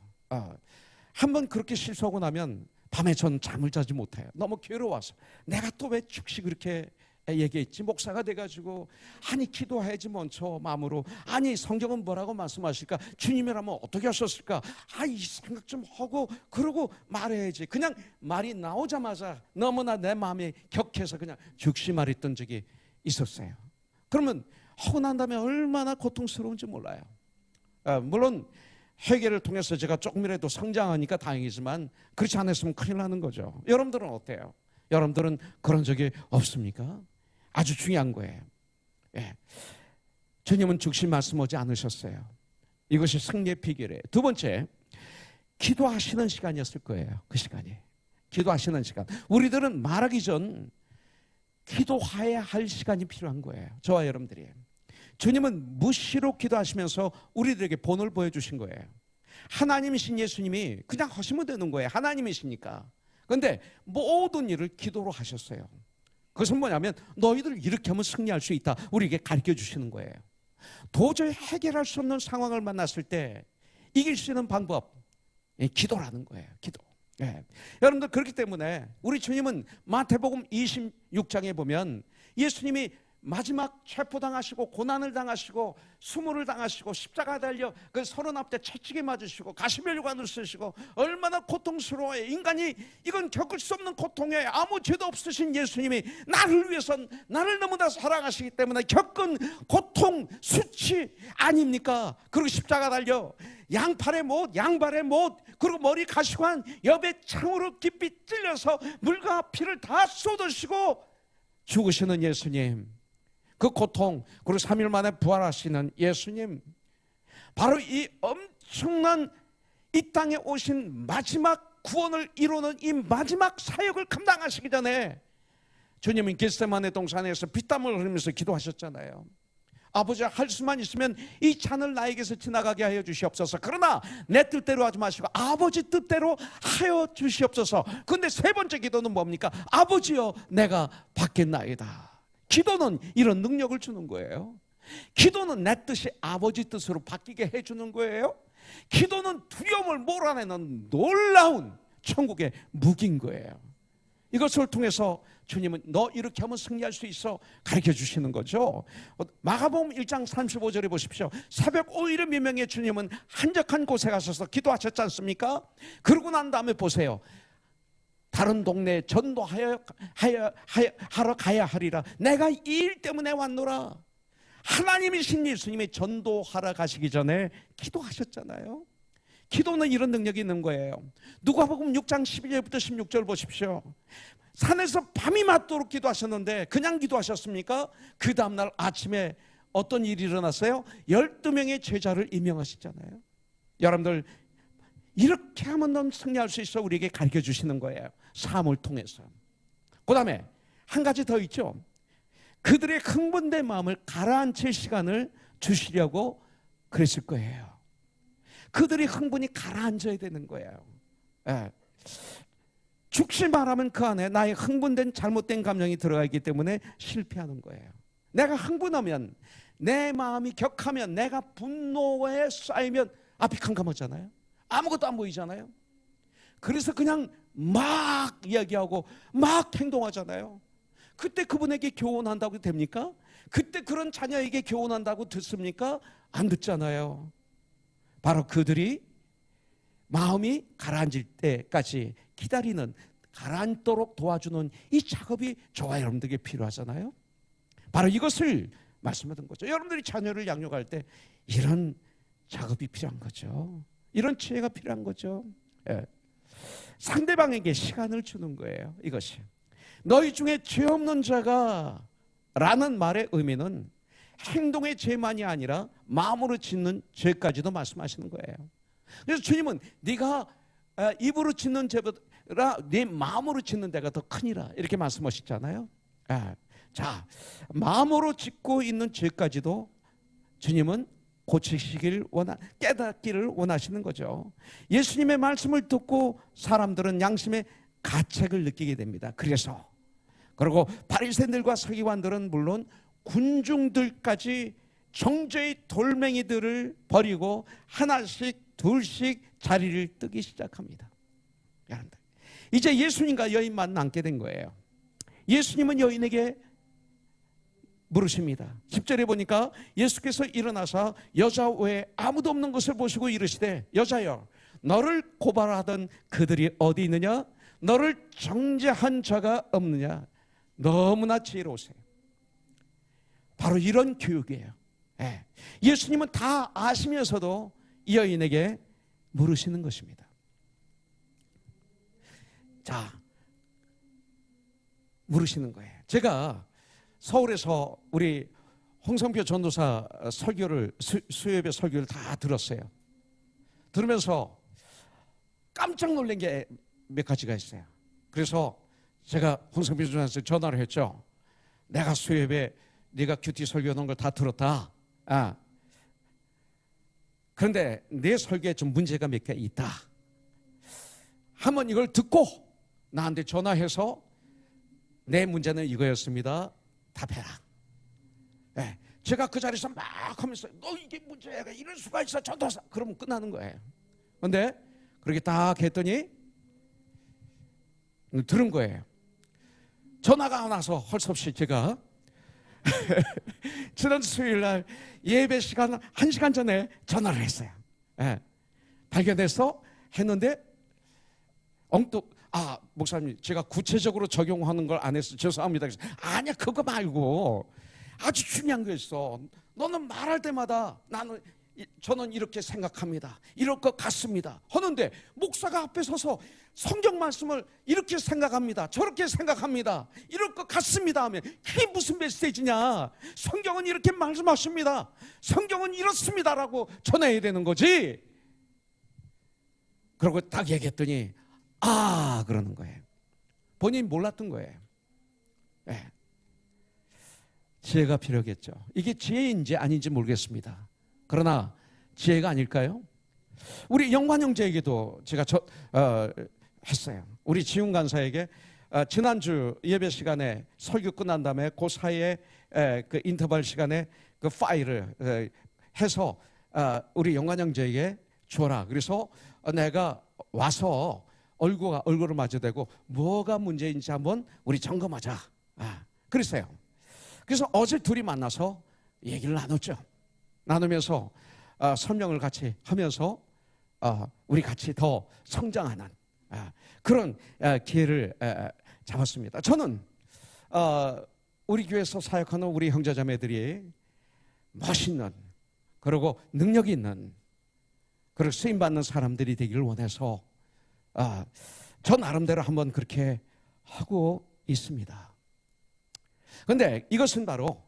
한번 그렇게 실수하고 나면 밤에 저는 잠을 자지 못해요. 너무 괴로워서 내가 또 왜 즉시 그렇게 얘기했지. 목사가 돼가지고 아니 기도해야지 먼저 마음으로. 아니 성경은 뭐라고 말씀하실까? 주님이라면 어떻게 하셨을까? 이 생각 좀 하고 그러고 말해야지. 그냥 말이 나오자마자 너무나 내 마음이 격해서 그냥 즉시 말했던 적이 있었어요. 그러면 하고 난 다음에 얼마나 고통스러운지 몰라요. 물론 회개를 통해서 제가 조금이라도 성장하니까 다행이지만 그렇지 않았으면 큰일 나는 거죠. 여러분들은 어때요? 여러분들은 그런 적이 없습니까? 아주 중요한 거예요. 주님은 즉시 말씀하지 않으셨어요. 이것이 승리의 비결이에요. 두 번째, 기도하시는 시간이었을 거예요. 그 시간이. 기도하시는 시간. 우리들은 말하기 전 기도해야 할 시간이 필요한 거예요. 저와 여러분들이. 주님은 무시로 기도하시면서 우리들에게 본을 보여주신 거예요. 하나님이신 예수님이 그냥 하시면 되는 거예요. 하나님이시니까. 그런데 모든 일을 기도로 하셨어요. 그것은 뭐냐면 너희들 이렇게 하면 승리할 수 있다. 우리에게 가르쳐 주시는 거예요. 도저히 해결할 수 없는 상황을 만났을 때 이길 수 있는 방법, 기도라는 거예요. 기도. 여러분들 그렇기 때문에 우리 주님은 마태복음 26장에 보면 예수님이 마지막 체포당하시고 고난을 당하시고 수모를 당하시고 십자가 달려 그 서론 앞에 채찍에 맞으시고 가시면류관을 쓰시고 얼마나 고통스러워요. 인간이 이건 겪을 수 없는 고통에 아무 죄도 없으신 예수님이 나를 위해서 나를 너무나 사랑하시기 때문에 겪은 고통 수치 아닙니까? 그리고 십자가 달려 양팔의 못 양발의 못 그리고 머리 가시관 옆에 창으로 깊이 찔려서 물과 피를 다 쏟으시고 죽으시는 예수님, 그 고통, 그리고 3일 만에 부활하시는 예수님, 바로 이 엄청난 이 땅에 오신 마지막 구원을 이루는 이 마지막 사역을 감당하시기 전에 주님은 겟세마네 동산에서 피땀을 흘리면서 기도하셨잖아요. 아버지, 할 수만 있으면 이 잔을 나에게서 지나가게 하여 주시옵소서. 그러나 내 뜻대로 하지 마시고 아버지 뜻대로 하여 주시옵소서. 그런데 세 번째 기도는 뭡니까? 아버지여 내가 받겠나이다. 기도는 이런 능력을 주는 거예요. 기도는 내 뜻이 아버지 뜻으로 바뀌게 해주는 거예요. 기도는 두려움을 몰아내는 놀라운 천국의 무기인 거예요. 이것을 통해서 주님은 너 이렇게 하면 승리할 수 있어 가르쳐 주시는 거죠. 마가복음 1장 35절에 보십시오. 새벽 5일의 미명에 주님은 한적한 곳에 가셔서 기도하셨지 않습니까? 그러고 난 다음에 보세요. 다른 동네에 전도하러 가야 하리라. 내가 이 일 때문에 왔노라. 하나님이신 예수님이 전도하러 가시기 전에 기도하셨잖아요. 기도는 이런 능력이 있는 거예요. 누가복음 6장 12절부터 16절 보십시오. 산에서 밤이 맞도록 기도하셨는데 그냥 기도하셨습니까? 그 다음날 아침에 어떤 일이 일어났어요? 12명의 제자를 임명하시잖아요. 여러분들 이렇게 하면 넌 승리할 수 있어 우리에게 가르쳐 주시는 거예요. 삶을 통해서. 그 다음에 한 가지 더 있죠. 그들의 흥분된 마음을 가라앉힐 시간을 주시려고 그랬을 거예요. 그들의 흥분이 가라앉아야 되는 거예요. 죽지 말하면 그 안에 나의 흥분된 잘못된 감정이 들어가 있기 때문에 실패하는 거예요. 내가 흥분하면, 내 마음이 격하면, 내가 분노에 쌓이면 앞이 캄캄하잖아요. 아무것도 안 보이잖아요. 그래서 그냥 막 이야기하고 막 행동하잖아요. 그때 그분에게 교훈한다고 됩니까? 그때 그런 자녀에게 교훈한다고 듣습니까? 안 듣잖아요. 바로 그들이 마음이 가라앉을 때까지 기다리는, 가라앉도록 도와주는 이 작업이 저와 여러분들에게 필요하잖아요. 바로 이것을 말씀하던 거죠. 여러분들이 자녀를 양육할 때 이런 작업이 필요한 거죠. 이런 지혜가 필요한 거죠. 상대방에게 시간을 주는 거예요. 이것이 너희 중에 죄 없는 자가 라는 말의 의미는 행동의 죄만이 아니라 마음으로 짓는 죄까지도 말씀하시는 거예요. 그래서 주님은 네가 입으로 짓는 죄보다 네 마음으로 짓는 데가 더 크니라 이렇게 말씀하시잖아요. 자, 마음으로 짓고 있는 죄까지도 주님은 고치시길 깨닫기를 원하시는 거죠. 예수님의 말씀을 듣고 사람들은 양심의 가책을 느끼게 됩니다. 그리고 바리새인들과 서기관들은 물론 군중들까지 정죄의 돌멩이들을 버리고 하나씩 둘씩 자리를 뜨기 시작합니다. 여러분들, 이제 예수님과 여인만 남게 된 거예요. 예수님은 여인에게 물으십니다. 10절에 보니까 예수께서 일어나사 여자 외에 아무도 없는 것을 보시고 이르시되 여자여 너를 고발하던 그들이 어디 있느냐? 너를 정죄한 자가 없느냐? 너무나 지혜로우세요. 바로 이런 교육이에요. 예수님은 다 아시면서도 이 여인에게 물으시는 것입니다. 자, 물으시는 거예요. 제가 서울에서 우리 홍성표 전도사 설교를 수요예배 설교를 다 들었어요. 들으면서 깜짝 놀란 게 몇 가지가 있어요. 그래서 제가 홍성표 전도사한테 전화를 했죠. 내가 수요예배 네가 큐티 설교하는 걸 다 들었다. 그런데 내 설교에 좀 문제가 몇 개 있다. 한번 이걸 듣고 나한테 전화해서 내 문제는 이거였습니다. 답해라. 제가 그 자리에서 막 하면서 너 이게 문제야. 이럴 수가 있어. 전도사. 그러면 끝나는 거예요. 그런데 그렇게 딱 했더니 들은 거예요. 전화가 와서 할 수 없이 제가 지난 수요일 날 예배 시간 1시간 전에 전화를 했어요. 발견해서 했는데 엉뚱 목사님 제가 구체적으로 적용하는 걸 안 해서 죄송합니다. 아니야 그거 말고 아주 중요한 거 있어. 너는 말할 때마다 저는 이렇게 생각합니다. 이럴 것 같습니다. 하는데 목사가 앞에 서서 성경 말씀을 이렇게 생각합니다. 저렇게 생각합니다. 이럴 것 같습니다 하면 그게 무슨 메시지냐. 성경은 이렇게 말씀하십니다. 성경은 이렇습니다라고 전해야 되는 거지. 그러고 딱 얘기했더니 그러는 거예요. 본인이 몰랐던 거예요. 지혜가 필요하겠죠. 이게 지혜인지 아닌지 모르겠습니다. 그러나 지혜가 아닐까요? 우리 영관 형제에게도 제가 했어요. 우리 지훈 간사에게 지난주 예배 시간에 설교 끝난 다음에 그 사이에 그 인터벌 시간에 그 파일을 해서 우리 영관 형제에게 줘라. 그래서 내가 와서 얼굴을 마주대고 뭐가 문제인지 한번 우리 점검하자. 그랬어요. 그래서 어제 둘이 만나서 얘기를 나눴죠. 나누면서 설명을 같이 하면서 우리 같이 더 성장하는 그런 기회를 잡았습니다. 저는 우리 교회에서 사역하는 우리 형제자매들이 멋있는 그리고 능력이 있는 그리고 쓰임받는 사람들이 되기를 원해서 저 나름대로 한번 그렇게 하고 있습니다. 그런데 이것은 바로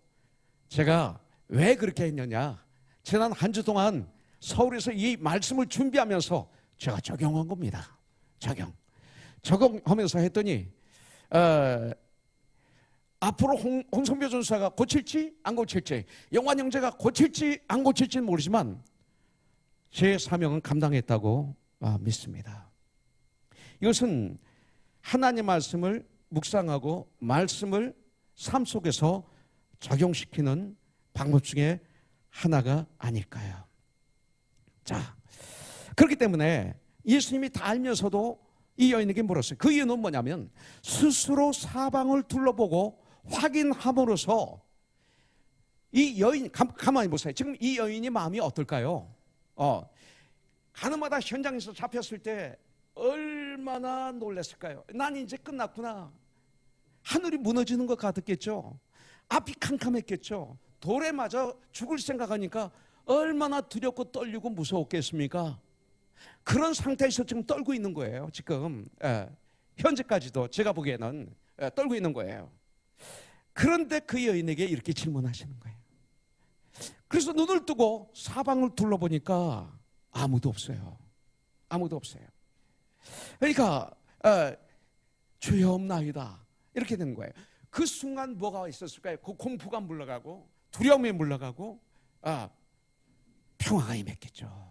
제가 왜 그렇게 했느냐, 지난 한 주 동안 서울에서 이 말씀을 준비하면서 제가 적용한 겁니다. 적용하면서 했더니 앞으로 홍성표 전사가 고칠지 안 고칠지, 영환 형제가 고칠지 안 고칠지는 모르지만 제 사명은 감당했다고 믿습니다. 이것은 하나님의 말씀을 묵상하고 말씀을 삶 속에서 적용시키는 방법 중에 하나가 아닐까요? 자, 그렇기 때문에 예수님이 다 알면서도 이 여인에게 물었어요. 그 이유는 뭐냐면 스스로 사방을 둘러보고 확인함으로써 이 여인, 가만히 보세요. 지금 이 여인이 마음이 어떨까요? 가는 마다 현장에서 잡혔을 때 얼마나 놀랐을까요? 난 이제 끝났구나. 하늘이 무너지는 것 같았겠죠. 앞이 캄캄했겠죠. 돌에 맞아 죽을 생각하니까 얼마나 두렵고 떨리고 무서웠겠습니까? 그런 상태에서 지금 떨고 있는 거예요. 지금 현재까지도 제가 보기에는 떨고 있는 거예요. 그런데 그 여인에게 이렇게 질문하시는 거예요. 그래서 눈을 뜨고 사방을 둘러보니까 아무도 없어요. 아무도 없어요. 그러니까 주여 없나이다 이렇게 된 거예요. 그 순간 뭐가 있었을까요? 그 공포가 물러가고 두려움이 물러가고 평화가 임했겠죠.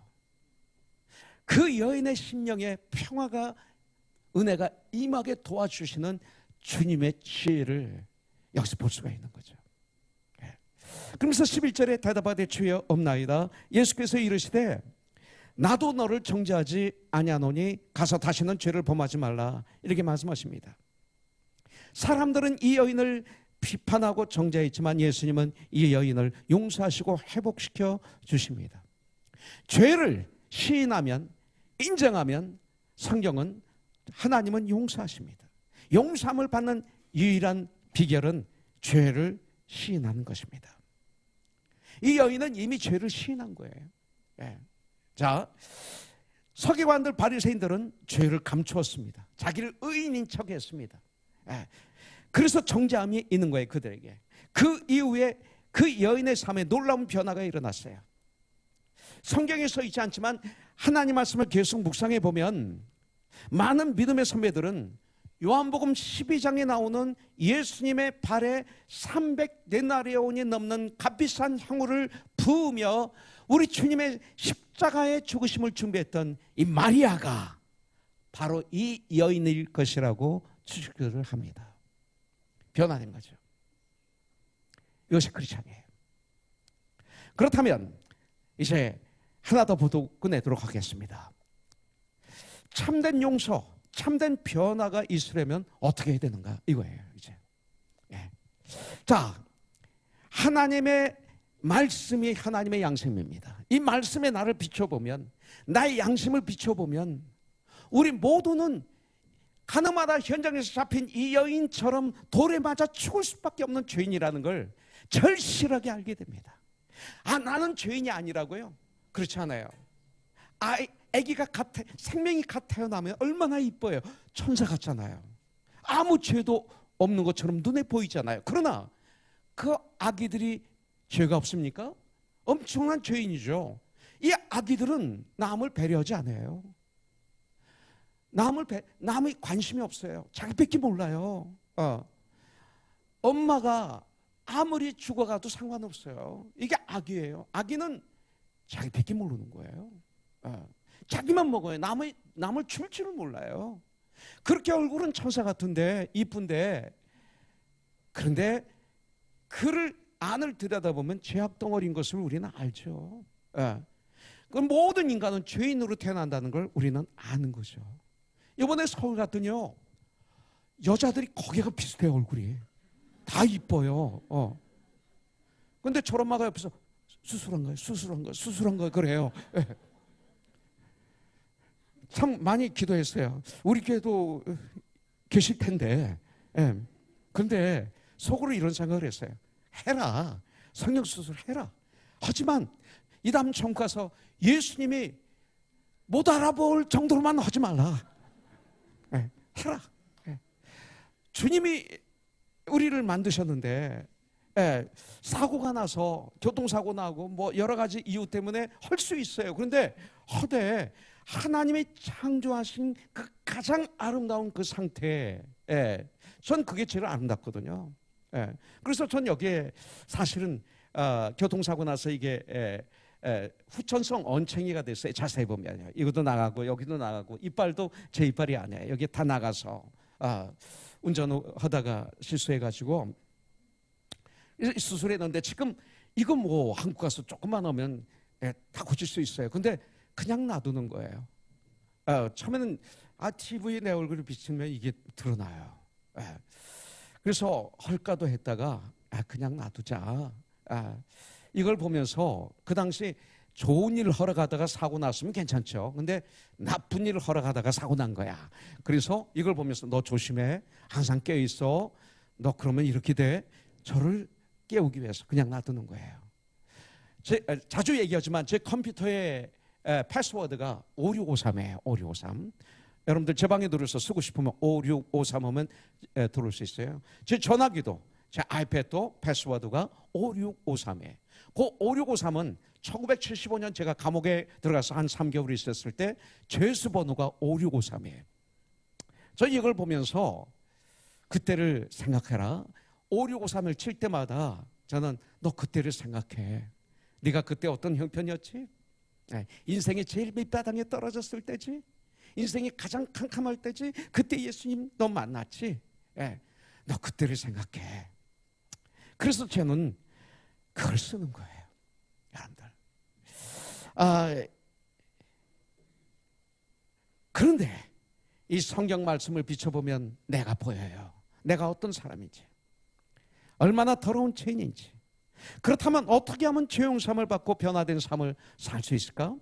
그 여인의 심령에 평화가, 은혜가 임하게 도와주시는 주님의 지혜를 여기서 볼 수가 있는 거죠. 그러면서 11절에 대답하되 주여 없나이다. 예수께서 이르시되 나도 너를 정죄하지 아니하노니 가서 다시는 죄를 범하지 말라 이렇게 말씀하십니다. 사람들은 이 여인을 비판하고 정죄했지만 예수님은 이 여인을 용서하시고 회복시켜 주십니다. 죄를 시인하면, 인정하면 성경은 하나님은 용서하십니다. 용서함을 받는 유일한 비결은 죄를 시인하는 것입니다. 이 여인은 이미 죄를 시인한 거예요. 예. 자, 서기관들 바리새인들은 죄를 감추었습니다. 자기를 의인인 척했습니다. 예. 그래서 정죄함이 있는 거예요, 그들에게. 그 이후에 그 여인의 삶에 놀라운 변화가 일어났어요. 성경에 써 있지 않지만 하나님 말씀을 계속 묵상해 보면 많은 믿음의 선배들은 요한복음 12장에 나오는 예수님의 발에 300데나리온이 넘는 값비싼 향유를 부으며 우리 주님의 십자가의 죽으심을 준비했던 이 마리아가 바로 이 여인일 것이라고 추측을 합니다. 변화된 거죠. 이것이 크리스천이에요. 그렇다면 이제 하나 더 보도 끝내도록 하겠습니다. 참된 용서, 참된 변화가 있으려면 어떻게 해야 되는가 이거예요. 이제 예. 자, 하나님의 말씀이 하나님의 양심입니다. 이 말씀에 나를 비춰보면, 나의 양심을 비춰보면 우리 모두는 가늠하다 현장에서 잡힌 이 여인처럼 돌에 맞아 죽을 수밖에 없는 죄인이라는 걸 절실하게 알게 됩니다. 아, 나는 죄인이 아니라고요? 그렇지 않아요. 아기가 생명이 갓 태어나면 얼마나 이뻐요. 천사 같잖아요. 아무 죄도 없는 것처럼 눈에 보이잖아요. 그러나 그 아기들이 죄가 없습니까? 엄청난 죄인이죠. 이 아기들은 남을 배려하지 않아요. 남의 관심이 없어요. 자기밖에 몰라요. 엄마가 아무리 죽어가도 상관없어요. 이게 아기예요. 아기는 자기밖에 모르는 거예요. 자기만 먹어요. 남을 줄 줄을 몰라요. 그렇게 얼굴은 천사 같은데 이쁜데, 그런데 그를 안을 들여다보면 죄악 덩어리인 것을 우리는 알죠. 그 모든 인간은 죄인으로 태어난다는 걸 우리는 아는 거죠. 이번에 서울 갔더니요, 여자들이 거기가 비슷해요. 얼굴이 다 이뻐요. 근데 저런 엄마가 옆에서 수술한 거예요 그래요. 참 많이 기도했어요. 우리 교회도 계실 텐데. 그런데 속으로 이런 생각을 했어요. 해라. 성형수술 해라. 하지만 이 다음 처음 가서 예수님이 못 알아볼 정도로만 하지 말라. 해라. 주님이 우리를 만드셨는데 사고가 나서 교통사고 나고 뭐 여러 가지 이유 때문에 할 수 있어요. 그런데 허대 하나님이 창조하신 그 가장 아름다운 그 상태, 전 그게 제일 아름답거든요. 그래서 전 여기에 사실은 교통사고 나서 이게 후천성 언챙이가 됐어요. 자세히 보면 이것도 나가고 여기도 나가고 이빨도 제 이빨이 아니에요. 여기 다 나가서 운전하다가 실수해가지고 수술했는데 지금 이거 뭐 한국 가서 조금만 하면 다 고칠 수 있어요. 근데 그냥 놔두는 거예요. 처음에는 TV에 내 얼굴을 비추면 이게 드러나요. 그래서 헐까도 했다가 그냥 놔두자. 이걸 보면서 그 당시 좋은 일을 허락하다가 사고 났으면 괜찮죠. 근데 나쁜 일을 허락하다가 사고 난 거야. 그래서 이걸 보면서 너 조심해. 항상 깨어있어. 너 그러면 이렇게 돼. 저를 깨우기 위해서 그냥 놔두는 거예요. 자주 얘기하지만 제 컴퓨터의 패스워드가 5653이에요. 5653. 여러분들 제 방에 들어서 쓰고 싶으면 5653 하면 들어올 수 있어요. 제 전화기도, 제 아이패드도 패스워드가 5653이에요. 그 5653은 1975년 제가 감옥에 들어가서 한 3개월 있었을 때 죄수 번호가 5653이에요. 저 이걸 보면서 그때를 생각해라. 5653을 칠 때마다 저는 너 그때를 생각해. 네가 그때 어떤 형편이었지? 인생이 제일 밑바닥에 떨어졌을 때지? 인생이 가장 캄캄할 때지? 그때 예수님 너 만났지? 너 그때를 생각해. 그래서 저는 그걸 쓰는 거예요. 여러분들. 그런데 이 성경 말씀을 비춰보면 내가 보여요. 내가 어떤 사람인지. 얼마나 더러운 죄인인지. 그렇다면 어떻게 하면 죄 용서함을 받고 변화된 삶을 살 수 있을까?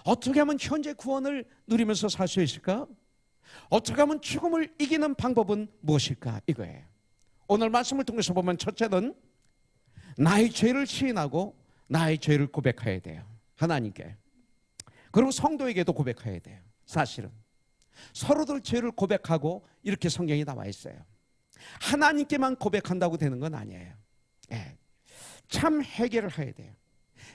어떻게 하면 현재 구원을 누리면서 살 수 있을까? 어떻게 하면 죽음을 이기는 방법은 무엇일까? 이거예요. 오늘 말씀을 통해서 보면 첫째는 나의 죄를 시인하고 나의 죄를 고백해야 돼요. 하나님께. 그리고 성도에게도 고백해야 돼요. 사실은 서로들 죄를 고백하고 이렇게 성경이 나와 있어요. 하나님께만 고백한다고 되는 건 아니에요. 예. 참 해결을 해야 돼요.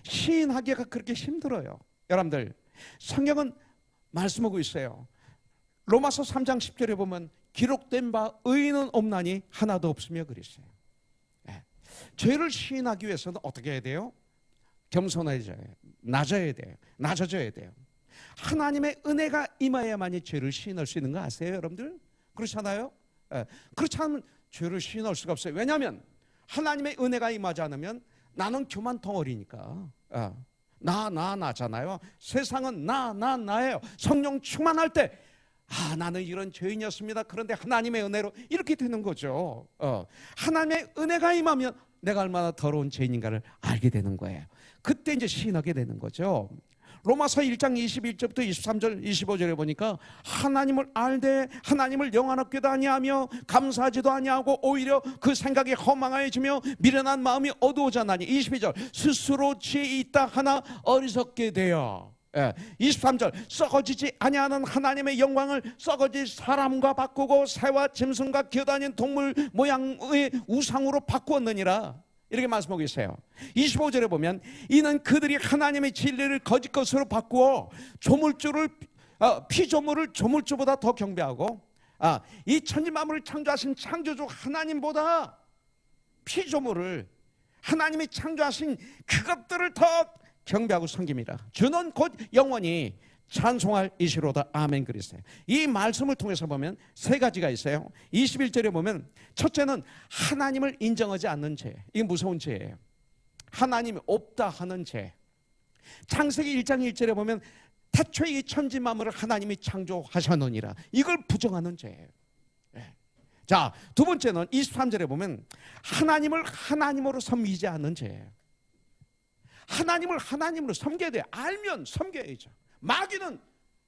시인하기가 그렇게 힘들어요. 여러분들 성경은 말씀하고 있어요. 로마서 3장 10절에 보면 기록된 바 의인은 없나니 하나도 없으며 그랬어요. 예. 죄를 시인하기 위해서는 어떻게 해야 돼요? 겸손해져야 돼요. 낮아져야 돼요. 하나님의 은혜가 임하야만이 죄를 시인할 수 있는 거 아세요, 여러분들? 그렇잖아요? 예. 그렇지 않으면 죄를 시인할 수가 없어요. 왜냐하면 하나님의 은혜가 임하지 않으면 나는 교만 덩어리니까. 나잖아요. 세상은 나예요. 성령 충만할 때 나는 이런 죄인이었습니다. 그런데 하나님의 은혜로 이렇게 되는 거죠. 하나님의 은혜가 임하면 내가 얼마나 더러운 죄인인가를 알게 되는 거예요. 그때 이제 시인하게 되는 거죠. 로마서 1장 21절부터 23절 25절에 보니까 하나님을 알되 하나님을 영원하게도 아니하며 감사하지도 아니하고 오히려 그 생각이 허망해지며 미련한 마음이 어두워졌나니 22절 스스로 지혜 있다 하나 어리석게 되어 23절 썩어지지 아니하는 하나님의 영광을 썩어질 사람과 바꾸고 새와 짐승과 기어다니는 동물 모양의 우상으로 바꾸었느니라 이렇게 말씀하고 있어요. 25절에 보면 이는 그들이 하나님의 진리를 거짓 것으로 바꾸어 피조물을 조물주보다 더 경배하고 이 천지만물을 창조하신 창조주 하나님보다 피조물을 하나님이 창조하신 그것들을 더 경배하고 섬깁니다. 주는 곧 영원히 찬송할 이시로다. 아멘. 그랬어요. 이 말씀을 통해서 보면 세 가지가 있어요. 21절에 보면 첫째는 하나님을 인정하지 않는 죄. 이게 무서운 죄예요. 하나님이 없다 하는 죄. 창세기 1장 1절에 보면 태초에 이 천지 만물을 하나님이 창조하셨느니라. 이걸 부정하는 죄예요. 자, 두 번째는 23절에 보면 하나님을 하나님으로 섬기지 않는 죄예요. 하나님을 하나님으로 섬겨야 돼요. 알면 섬겨야죠. 마귀는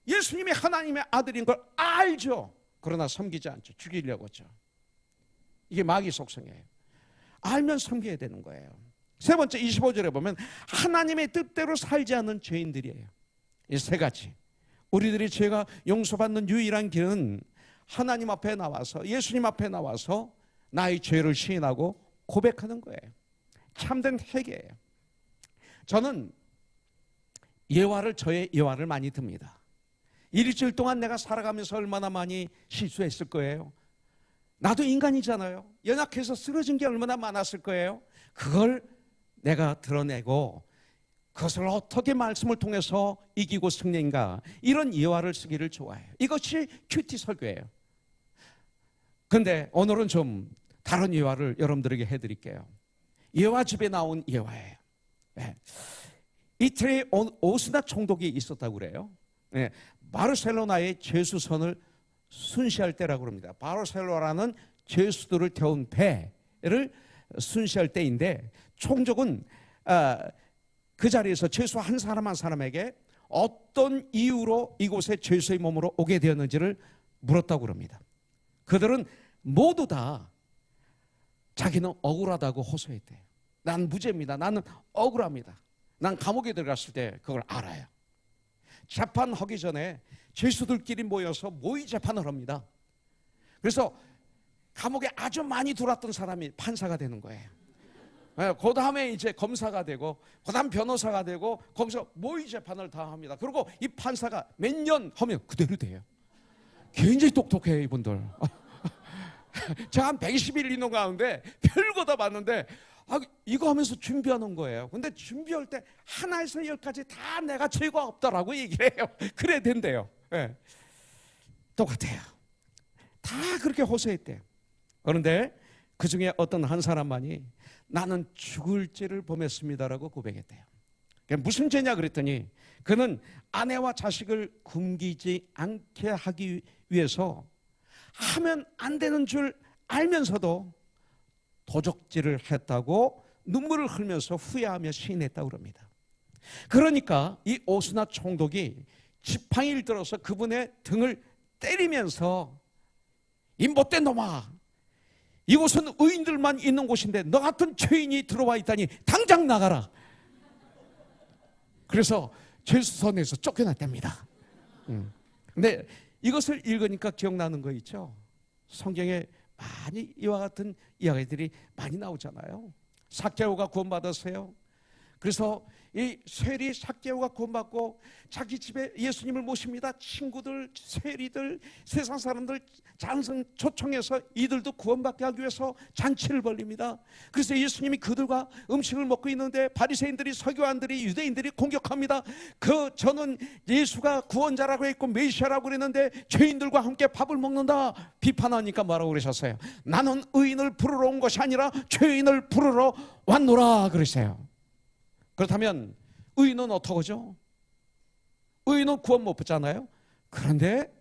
예수님이 하나님의 아들인 걸 알죠. 그러나 섬기지 않죠. 죽이려고 하죠. 이게 마귀 속성이에요. 알면 섬겨야 되는 거예요. 세 번째 25절에 보면 하나님의 뜻대로 살지 않는 죄인들이에요. 이 세 가지. 우리들이 죄가 용서받는 유일한 길은 하나님 앞에 나와서 예수님 앞에 나와서 나의 죄를 시인하고 고백하는 거예요. 참된 회개예요. 저는 저의 예화를 많이 듭니다. 일주일 동안 내가 살아가면서 얼마나 많이 실수했을 거예요. 나도 인간이잖아요. 연약해서 쓰러진 게 얼마나 많았을 거예요. 그걸 내가 드러내고 그것을 어떻게 말씀을 통해서 이기고 승리인가 이런 예화를 쓰기를 좋아해요. 이것이 큐티 설교예요. 그런데 오늘은 좀 다른 예화를 여러분들에게 해드릴게요. 예화집에 나온 예화예요. 네. 이태리에 오스나 총독이 있었다고 그래요. 네. 바르셀로나의 제수선을 순시할 때라고 합니다. 바르셀로나라는 제수들을 태운 배를 순시할 때인데 총독은 그 자리에서 제수 한 사람 한 사람에게 어떤 이유로 이곳에 제수의 몸으로 오게 되었는지를 물었다고 합니다. 그들은 모두 다 자기는 억울하다고 호소했대요. 난 무죄입니다. 나는 억울합니다. 난 감옥에 들어갔을 때 그걸 알아요. 재판하기 전에 죄수들끼리 모여서 모의 재판을 합니다. 그래서 감옥에 아주 많이 들어왔던 사람이 판사가 되는 거예요. 그 다음에 이제 검사가 되고 그 다음 변호사가 되고 거기서 모의 재판을 다 합니다. 그리고 이 판사가 몇 년 하면 그대로 돼요. 굉장히 똑똑해요 이분들. 제가 한 120일 있는 가운데 별거 다 봤는데 이거 하면서 준비하는 거예요. 근데 준비할 때 하나에서 열까지 다 내가 죄가 없다라고 얘기를 해요. 그래야 된대요. 네. 똑같아요. 다 그렇게 호소했대요. 그런데 그 중에 어떤 한 사람만이 나는 죽을 죄를 범했습니다라고 고백했대요. 무슨 죄냐 그랬더니 그는 아내와 자식을 굶기지 않게 하기 위해서 하면 안 되는 줄 알면서도 도적질을 했다고 눈물을 흘면서 후회하며 시인했다고 그럽니다. 그러니까 이 오스나 총독이 지팡이를 들어서 그분의 등을 때리면서 이 못된 놈아, 이곳은 의인들만 있는 곳인데 너 같은 죄인이 들어와 있다니 당장 나가라. 그래서 죄수선에서 쫓겨났답니다. 근데 이것을 읽으니까 기억나는 거 있죠? 성경에 많이 이와 같은 이야기들이 많이 나오잖아요. 삭개오가 구원받았어요. 그래서 이 쇠리 삭개오가 구원받고 자기 집에 예수님을 모십니다. 친구들, 쇠리들, 세상 사람들 장성 초청해서 이들도 구원받게 하기 위해서 잔치를 벌립니다. 그래서 예수님이 그들과 음식을 먹고 있는데 바리새인들이, 서기관들이, 유대인들이 공격합니다. 저는 예수가 구원자라고 했고 메시아라고 그랬는데 죄인들과 함께 밥을 먹는다 비판하니까 뭐라고 그러셨어요? 나는 의인을 부르러 온 것이 아니라 죄인을 부르러 왔노라 그러세요. 그렇다면 의인은 어떡하죠? 의인은 구원 못 받잖아요. 그런데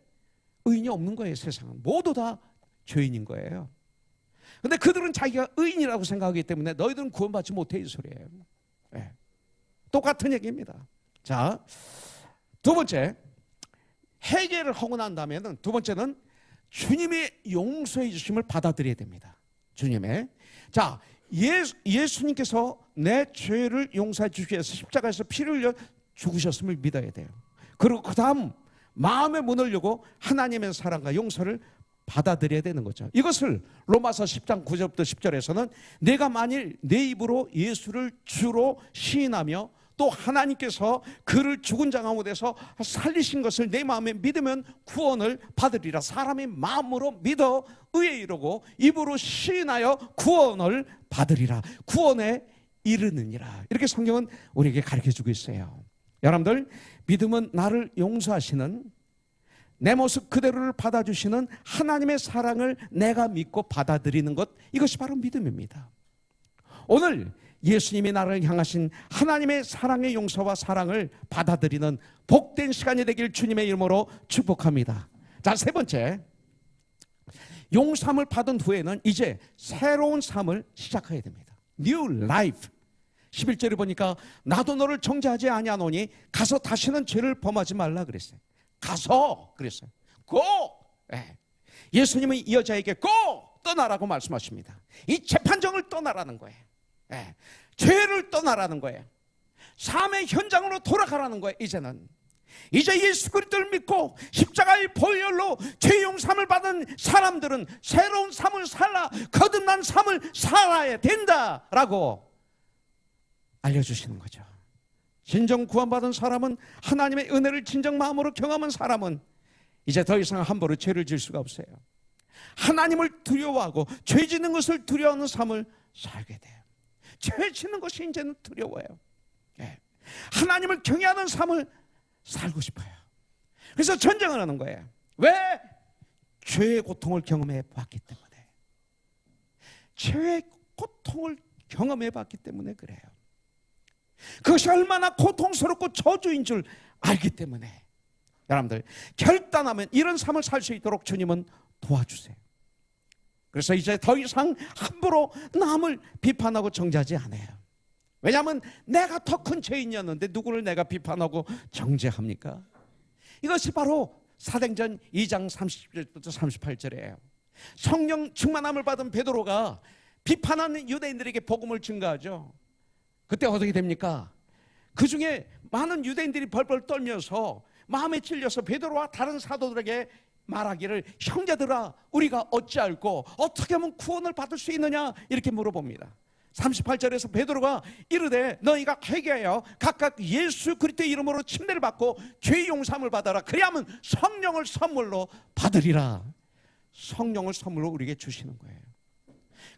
의인이 없는 거예요. 세상은 모두 다 죄인인 거예요. 그런데 그들은 자기가 의인이라고 생각하기 때문에 너희들은 구원받지 못해 이 소리예요. 네. 똑같은 얘기입니다. 자, 두 번째, 회개를 하고 난 다음에는 두 번째는 주님의 용서해 주심을 받아들여야 됩니다. 주님의. 자, 예수님께서 내 죄를 용서해 주시기 위해서 십자가에서 피를 흘려 죽으셨음을 믿어야 돼요. 그리고 그 다음 마음의 문을 열고 하나님의 사랑과 용서를 받아들여야 되는 거죠. 이것을 로마서 10장 9절부터 10절에서는 내가 만일 내 입으로 예수를 주로 시인하며 또 하나님께서 그를 죽은 자 가운데서 살리신 것을 내 마음에 믿으면 구원을 받으리라. 사람이 마음으로 믿어 의에 이르고 입으로 시인하여 구원을 받으리라. 구원에 이르느니라. 이렇게 성경은 우리에게 가르쳐주고 있어요. 여러분들, 믿음은 나를 용서하시는, 내 모습 그대로를 받아주시는 하나님의 사랑을 내가 믿고 받아들이는 것, 이것이 바로 믿음입니다. 오늘 예수님이 나를 향하신 하나님의 사랑의 용서와 사랑을 받아들이는 복된 시간이 되길 주님의 이름으로 축복합니다. 자, 세 번째, 용서함을 받은 후에는 이제 새로운 삶을 시작해야 됩니다. New life. 11절에 보니까 나도 너를 정죄하지 아니하노니 가서 다시는 죄를 범하지 말라 그랬어요. 가서 그랬어요. Go. 예수님은 이 여자에게 Go 떠나라고 말씀하십니다. 이 재판정을 떠나라는 거예요. 죄를 떠나라는 거예요. 삶의 현장으로 돌아가라는 거예요. 이제 예수 그리스도를 믿고 십자가의 보혈로 죄 용서함을 받은 사람들은 새로운 삶을 살아, 거듭난 삶을 살아야 된다라고 알려주시는 거죠. 진정 구원받은 사람은, 하나님의 은혜를 진정 마음으로 경험한 사람은 이제 더 이상 함부로 죄를 지을 수가 없어요. 하나님을 두려워하고 죄 짓는 것을 두려워하는 삶을 살게 돼요. 죄 짓는 것이 이제는 두려워요. 하나님을 경외하는 삶을 살고 싶어요. 그래서 전쟁을 하는 거예요. 왜? 죄의 고통을 경험해 봤기 때문에. 죄의 고통을 경험해 봤기 때문에 그래요. 그것이 얼마나 고통스럽고 저주인 줄 알기 때문에. 여러분들, 결단하면 이런 삶을 살 수 있도록 주님은 도와주세요. 그래서 이제 더 이상 함부로 남을 비판하고 정죄하지 않아요. 왜냐하면 내가 더 큰 죄인이었는데 누구를 내가 비판하고 정죄합니까? 이것이 바로 사도행전 2장 30절부터 38절이에요. 성령 충만함을 받은 베드로가 비판하는 유대인들에게 복음을 증거하죠. 그때 어떻게 됩니까? 그 중에 많은 유대인들이 벌벌 떨면서 마음에 찔려서 베드로와 다른 사도들에게 말하기를, 형제들아 우리가 어찌할꼬 어떻게 하면 구원을 받을 수 있느냐 이렇게 물어봅니다. 38절에서 베드로가 이르되 너희가 회개하여 각각 예수 그리스도의 이름으로 침례를 받고 죄 용서함을 받아라. 그리하면 성령을 선물로 받으리라. 성령을 선물로 우리에게 주시는 거예요.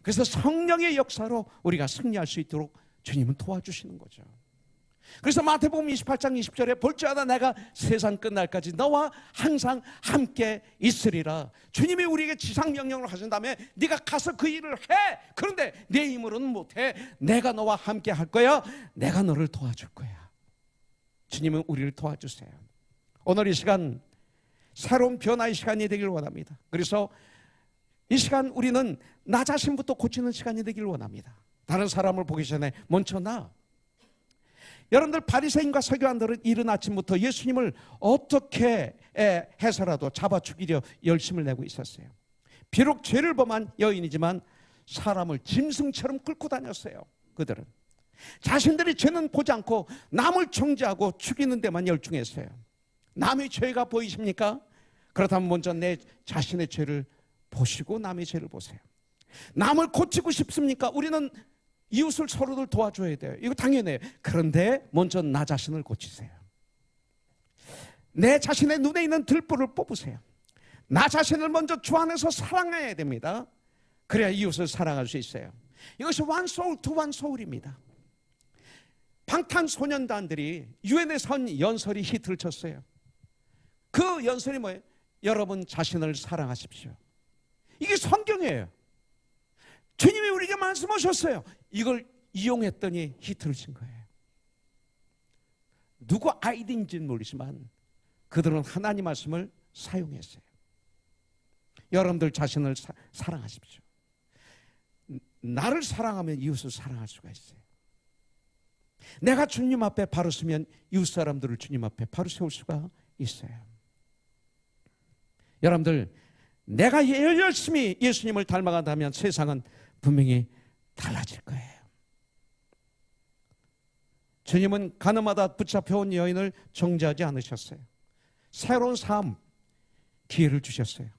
그래서 성령의 역사로 우리가 승리할 수 있도록 주님은 도와주시는 거죠. 그래서 마태복음 28장 20절에 볼지어다 내가 세상 끝날까지 너와 항상 함께 있으리라. 주님이 우리에게 지상명령을 하신 다음에 네가 가서 그 일을 해. 그런데 내 힘으로는 못해. 내가 너와 함께 할 거야. 내가 너를 도와줄 거야. 주님은 우리를 도와주세요. 오늘 이 시간 새로운 변화의 시간이 되길 원합니다. 그래서 이 시간 우리는 나 자신부터 고치는 시간이 되길 원합니다. 다른 사람을 보기 전에 먼저 나. 여러분들 바리새인과 서기관들은 이른 아침부터 예수님을 어떻게 해서라도 잡아 죽이려 열심을 내고 있었어요. 비록 죄를 범한 여인이지만 사람을 짐승처럼 끌고 다녔어요. 그들은 자신들의 죄는 보지 않고 남을 정죄하고 죽이는 데만 열중했어요. 남의 죄가 보이십니까? 그렇다면 먼저 내 자신의 죄를 보시고 남의 죄를 보세요. 남을 고치고 싶습니까? 우리는 이웃을 서로들 도와줘야 돼요. 이거 당연해요. 그런데 먼저 나 자신을 고치세요. 내 자신의 눈에 있는 들불을 뽑으세요. 나 자신을 먼저 주 안에서 사랑해야 됩니다. 그래야 이웃을 사랑할 수 있어요. 이것이 one soul to one soul입니다. 방탄소년단들이 유엔에서 한 연설이 히트를 쳤어요. 그 연설이 뭐예요? 여러분 자신을 사랑하십시오. 이게 성경이에요. 주님이 우리에게 말씀하셨어요. 이걸 이용했더니 히트를 친 거예요. 누구 아이디인지는 모르지만 그들은 하나님 말씀을 사용했어요. 여러분들 자신을 사랑하십시오. 나를 사랑하면 이웃을 사랑할 수가 있어요. 내가 주님 앞에 바로 서면 이웃 사람들을 주님 앞에 바로 세울 수가 있어요. 여러분들 내가 열심히 예수님을 닮아간다면 세상은 분명히 달라질 거예요. 주님은 가늠하다 붙잡혀온 여인을 정죄하지 않으셨어요. 새로운 삶 기회를 주셨어요.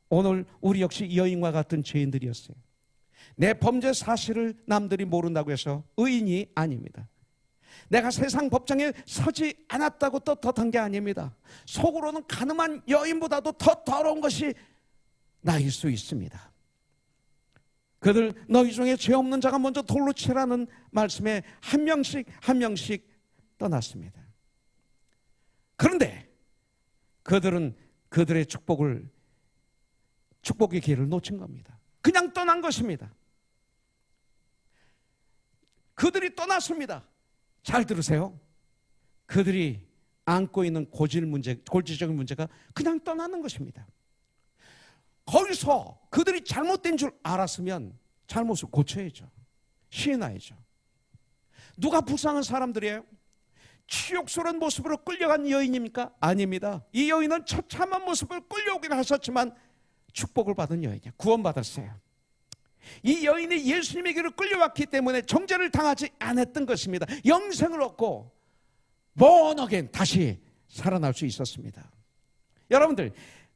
오늘 우리 역시 이 여인과 같은 죄인들이었어요. 내 범죄 사실을 남들이 모른다고 해서 의인이 아닙니다. 내가 세상 법정에 서지 않았다고 떳떳한 게 아닙니다. 속으로는 가늠한 여인보다도 더 더러운 것이 나일 수 있습니다. 그들 너희 중에 죄 없는 자가 먼저 돌로 치라는 말씀에 한 명씩 떠났습니다. 그런데 그들은 그들의 축복의 기회를 놓친 겁니다. 그냥 떠난 것입니다. 그들이 떠났습니다. 잘 들으세요. 그들이 안고 있는 골질적인 문제가 그냥 떠나는 것입니다. 거기서 그들이 잘못된 줄 알았으면 잘못을 고쳐야죠. 시인하야죠. 누가 불쌍한 사람들이에요? 치욕스러운 모습으로 끌려간 여인입니까? 아닙니다. 이 여인은 처참한 모습으로 끌려오긴 하셨지만 축복을 받은 여인이에요. 구원받았어요. 이 여인이 예수님에게로 끌려왔기 때문에 정죄를 당하지 않았던 것입니다. 영생을 얻고 born again 다시 살아날 수 있었습니다. 여러분들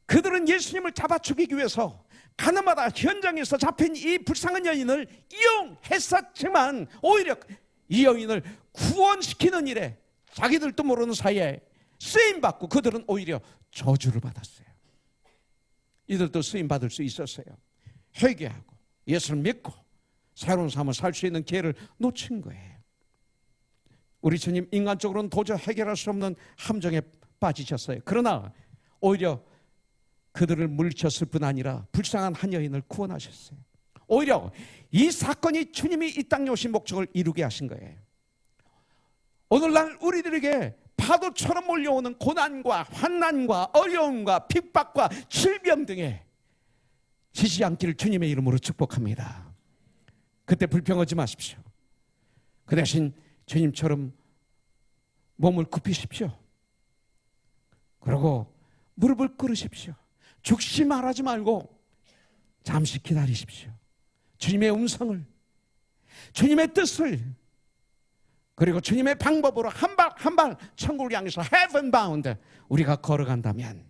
그들은 예수님을 잡아 죽이기 위해서 가늠하다 현장에서 잡힌 이 불쌍한 여인을 이용했었지만 오히려 이 여인을 구원시키는 일에 자기들도 모르는 사이에 쓰임받고 그들은 오히려 저주를 받았어요. 이들도 쓰임받을 수 있었어요. 회개하고 예수를 믿고 새로운 삶을 살 수 있는 기회를 놓친 거예요. 우리 주님 인간적으로는 도저히 해결할 수 없는 함정에 빠지셨어요. 그러나 오히려 그들을 물리쳤을 뿐 아니라 불쌍한 한 여인을 구원하셨어요. 오히려 이 사건이 주님이 이 땅에 오신 목적을 이루게 하신 거예요. 오늘날 우리들에게 파도처럼 몰려오는 고난과 환난과 어려움과 핍박과 질병 등에 지지 않기를 주님의 이름으로 축복합니다. 그때 불평하지 마십시오. 그 대신 주님처럼 몸을 굽히십시오. 그리고 무릎을 꿇으십시오. 죽지 말하지 말고 잠시 기다리십시오. 주님의 음성을, 주님의 뜻을, 그리고 주님의 방법으로 한 발 한 발 천국을 향해서 heaven bound 우리가 걸어간다면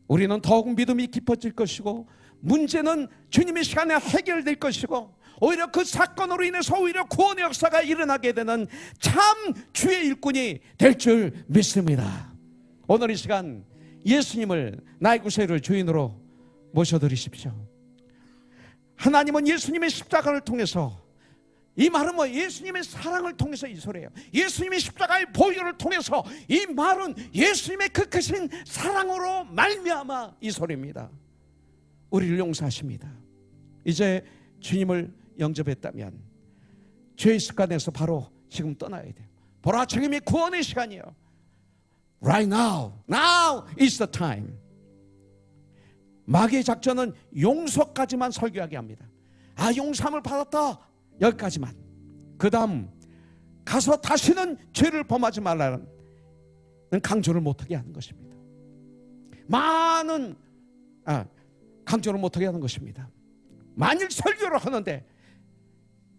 우리는 더욱 믿음이 깊어질 것이고 문제는 주님의 시간에 해결될 것이고 오히려 그 사건으로 인해서 오히려 구원의 역사가 일어나게 되는 참 주의 일꾼이 될 줄 믿습니다. 오늘 이 시간 예수님을 나의 구세주를 주인으로 모셔드리십시오. 하나님은 예수님의 십자가를 통해서 이 말은 뭐 예수님의 사랑을 통해서 이 소리예요. 예수님의 십자가의 보혈을 통해서 이 말은 예수님의 그 크신 사랑으로 말미암아 이 소리입니다. 우리를 용서하십니다. 이제 주님을 영접했다면 죄의 습관에서 바로 지금 떠나야 돼요. 보라 주님이 구원의 시간이에요. Right now is the time. 마귀의 작전은 용서까지만 설교하게 합니다. 용서함을 받았다, 여기까지만. 그 다음 가서 다시는 죄를 범하지 말라는 강조를 못하게 하는 것입니다. 많은 강조를 못하게 하는 것입니다. 만일 설교를 하는데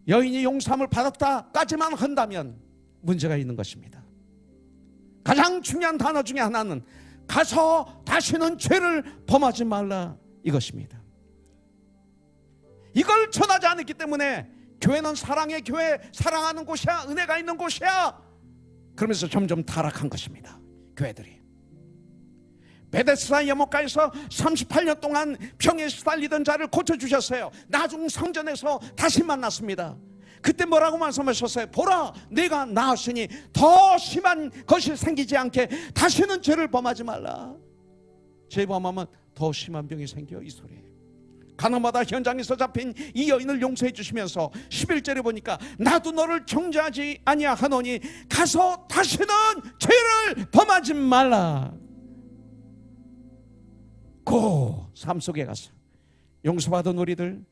여인이 용서함을 받았다까지만 한다면 문제가 있는 것입니다. 가장 중요한 단어 중에 하나는 가서 다시는 죄를 범하지 말라, 이것입니다. 이걸 전하지 않았기 때문에 교회는 사랑의 교회, 사랑하는 곳이야, 은혜가 있는 곳이야, 그러면서 점점 타락한 것입니다. 교회들이 베데스다 연못가에서 38년 동안 병에 시달리던 자를 고쳐주셨어요. 나중 성전에서 다시 만났습니다. 그때 뭐라고 말씀하셨어요? 보라, 내가 나았으니 더 심한 것이 생기지 않게 다시는 죄를 범하지 말라. 죄 범하면 더 심한 병이 생겨, 이 소리예요. 가나마다 현장에서 잡힌 이 여인을 용서해 주시면서 11절에 보니까 나도 너를 정죄하지 아니하노니 가서 다시는 죄를 범하지 말라. 그 삶 속에 가서 용서받은 우리들,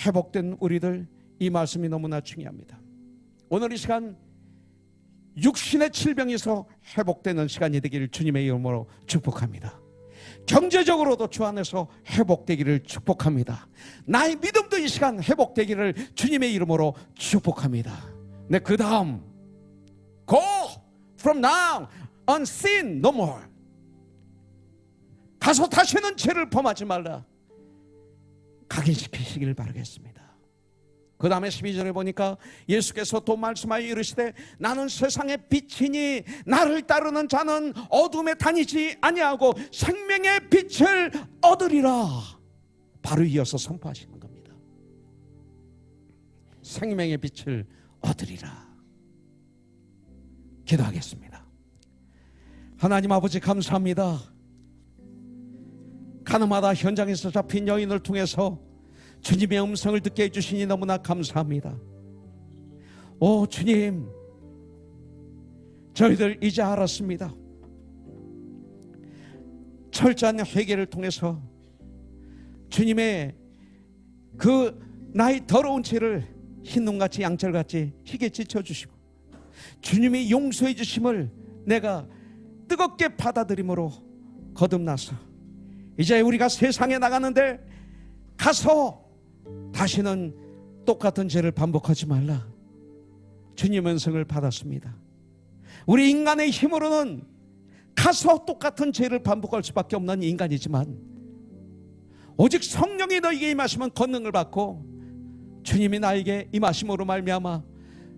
회복된 우리들, 이 말씀이 너무나 중요합니다. 오늘 이 시간 육신의 질병에서 회복되는 시간이 되기를 주님의 이름으로 축복합니다. 경제적으로도 주 안에서 회복되기를 축복합니다. 나의 믿음도 이 시간 회복되기를 주님의 이름으로 축복합니다. 네, 그 다음 Go from now on sin no more. 가서 다시는 죄를 범하지 말라. 각인시키시기를 바라겠습니다. 그 다음에 12절에 보니까 예수께서 또 말씀하여 이르시되 나는 세상의 빛이니 나를 따르는 자는 어둠에 다니지 아니하고 생명의 빛을 얻으리라. 바로 이어서 선포하시는 겁니다. 생명의 빛을 얻으리라. 기도하겠습니다. 하나님 아버지, 감사합니다. 가나마다 현장에서 잡힌 여인을 통해서 주님의 음성을 듣게 해주시니 너무나 감사합니다. 오 주님, 저희들 이제 알았습니다. 철저한 회개를 통해서 주님의 그 나의 더러운 죄를 흰눈같이 양철같이 희게 찢어주시고 주님이 용서해 주심을 내가 뜨겁게 받아들임으로 거듭나서 이제 우리가 세상에 나가는데 가서 다시는 똑같은 죄를 반복하지 말라. 주님의 은성을 받았습니다. 우리 인간의 힘으로는 가서 똑같은 죄를 반복할 수밖에 없는 인간이지만 오직 성령이 너에게 임하시면 권능을 받고 주님이 나에게 임하심으로 말미암아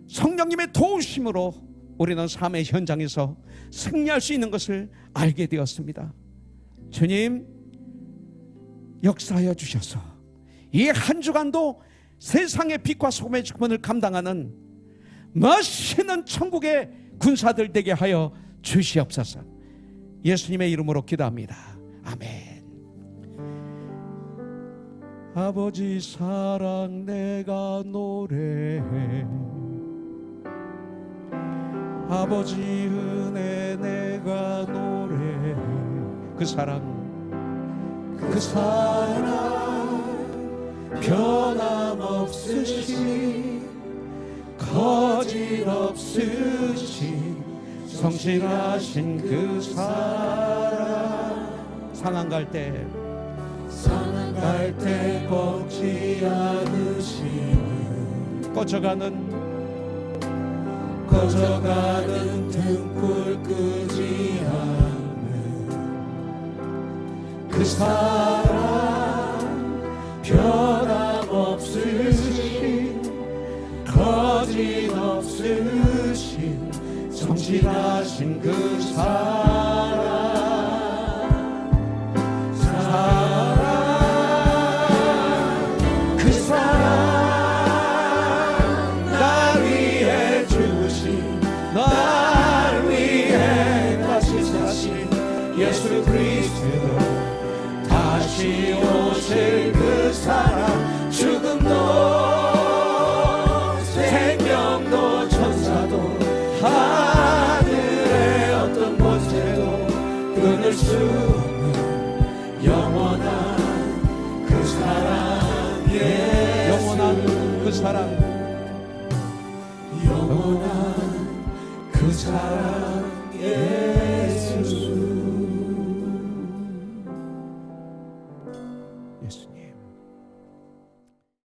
성령님의 도우심으로 우리는 삶의 현장에서 승리할 수 있는 것을 알게 되었습니다. 주님, 역사하여 주셔서 이 한 주간도 세상의 빛과 소금의 직분을 감당하는 멋있는 천국의 군사들 되게 하여 주시옵소서. 예수님의 이름으로 기도합니다. 아멘. 아버지 사랑 내가 노래해, 아버지 은혜 내가 노래해. 그 사랑 변함없으신 거짓없으신 성실하신 그 사랑. 상한 갈 때 꺾지 않으시는 꺼져가는 등불 끄지 않는 그 사랑, 변함없으신 거짓없으신 성실하신 그 사랑. 그 사랑 날 위해 주신, 날 위해 다시 사신 예수 그리스도, 다시 오실 그 사랑. 죽음도 생명도 천사도 하늘의 어떤 권세도 끊을 수 없는 영원한 사랑, 영원한 그 사랑에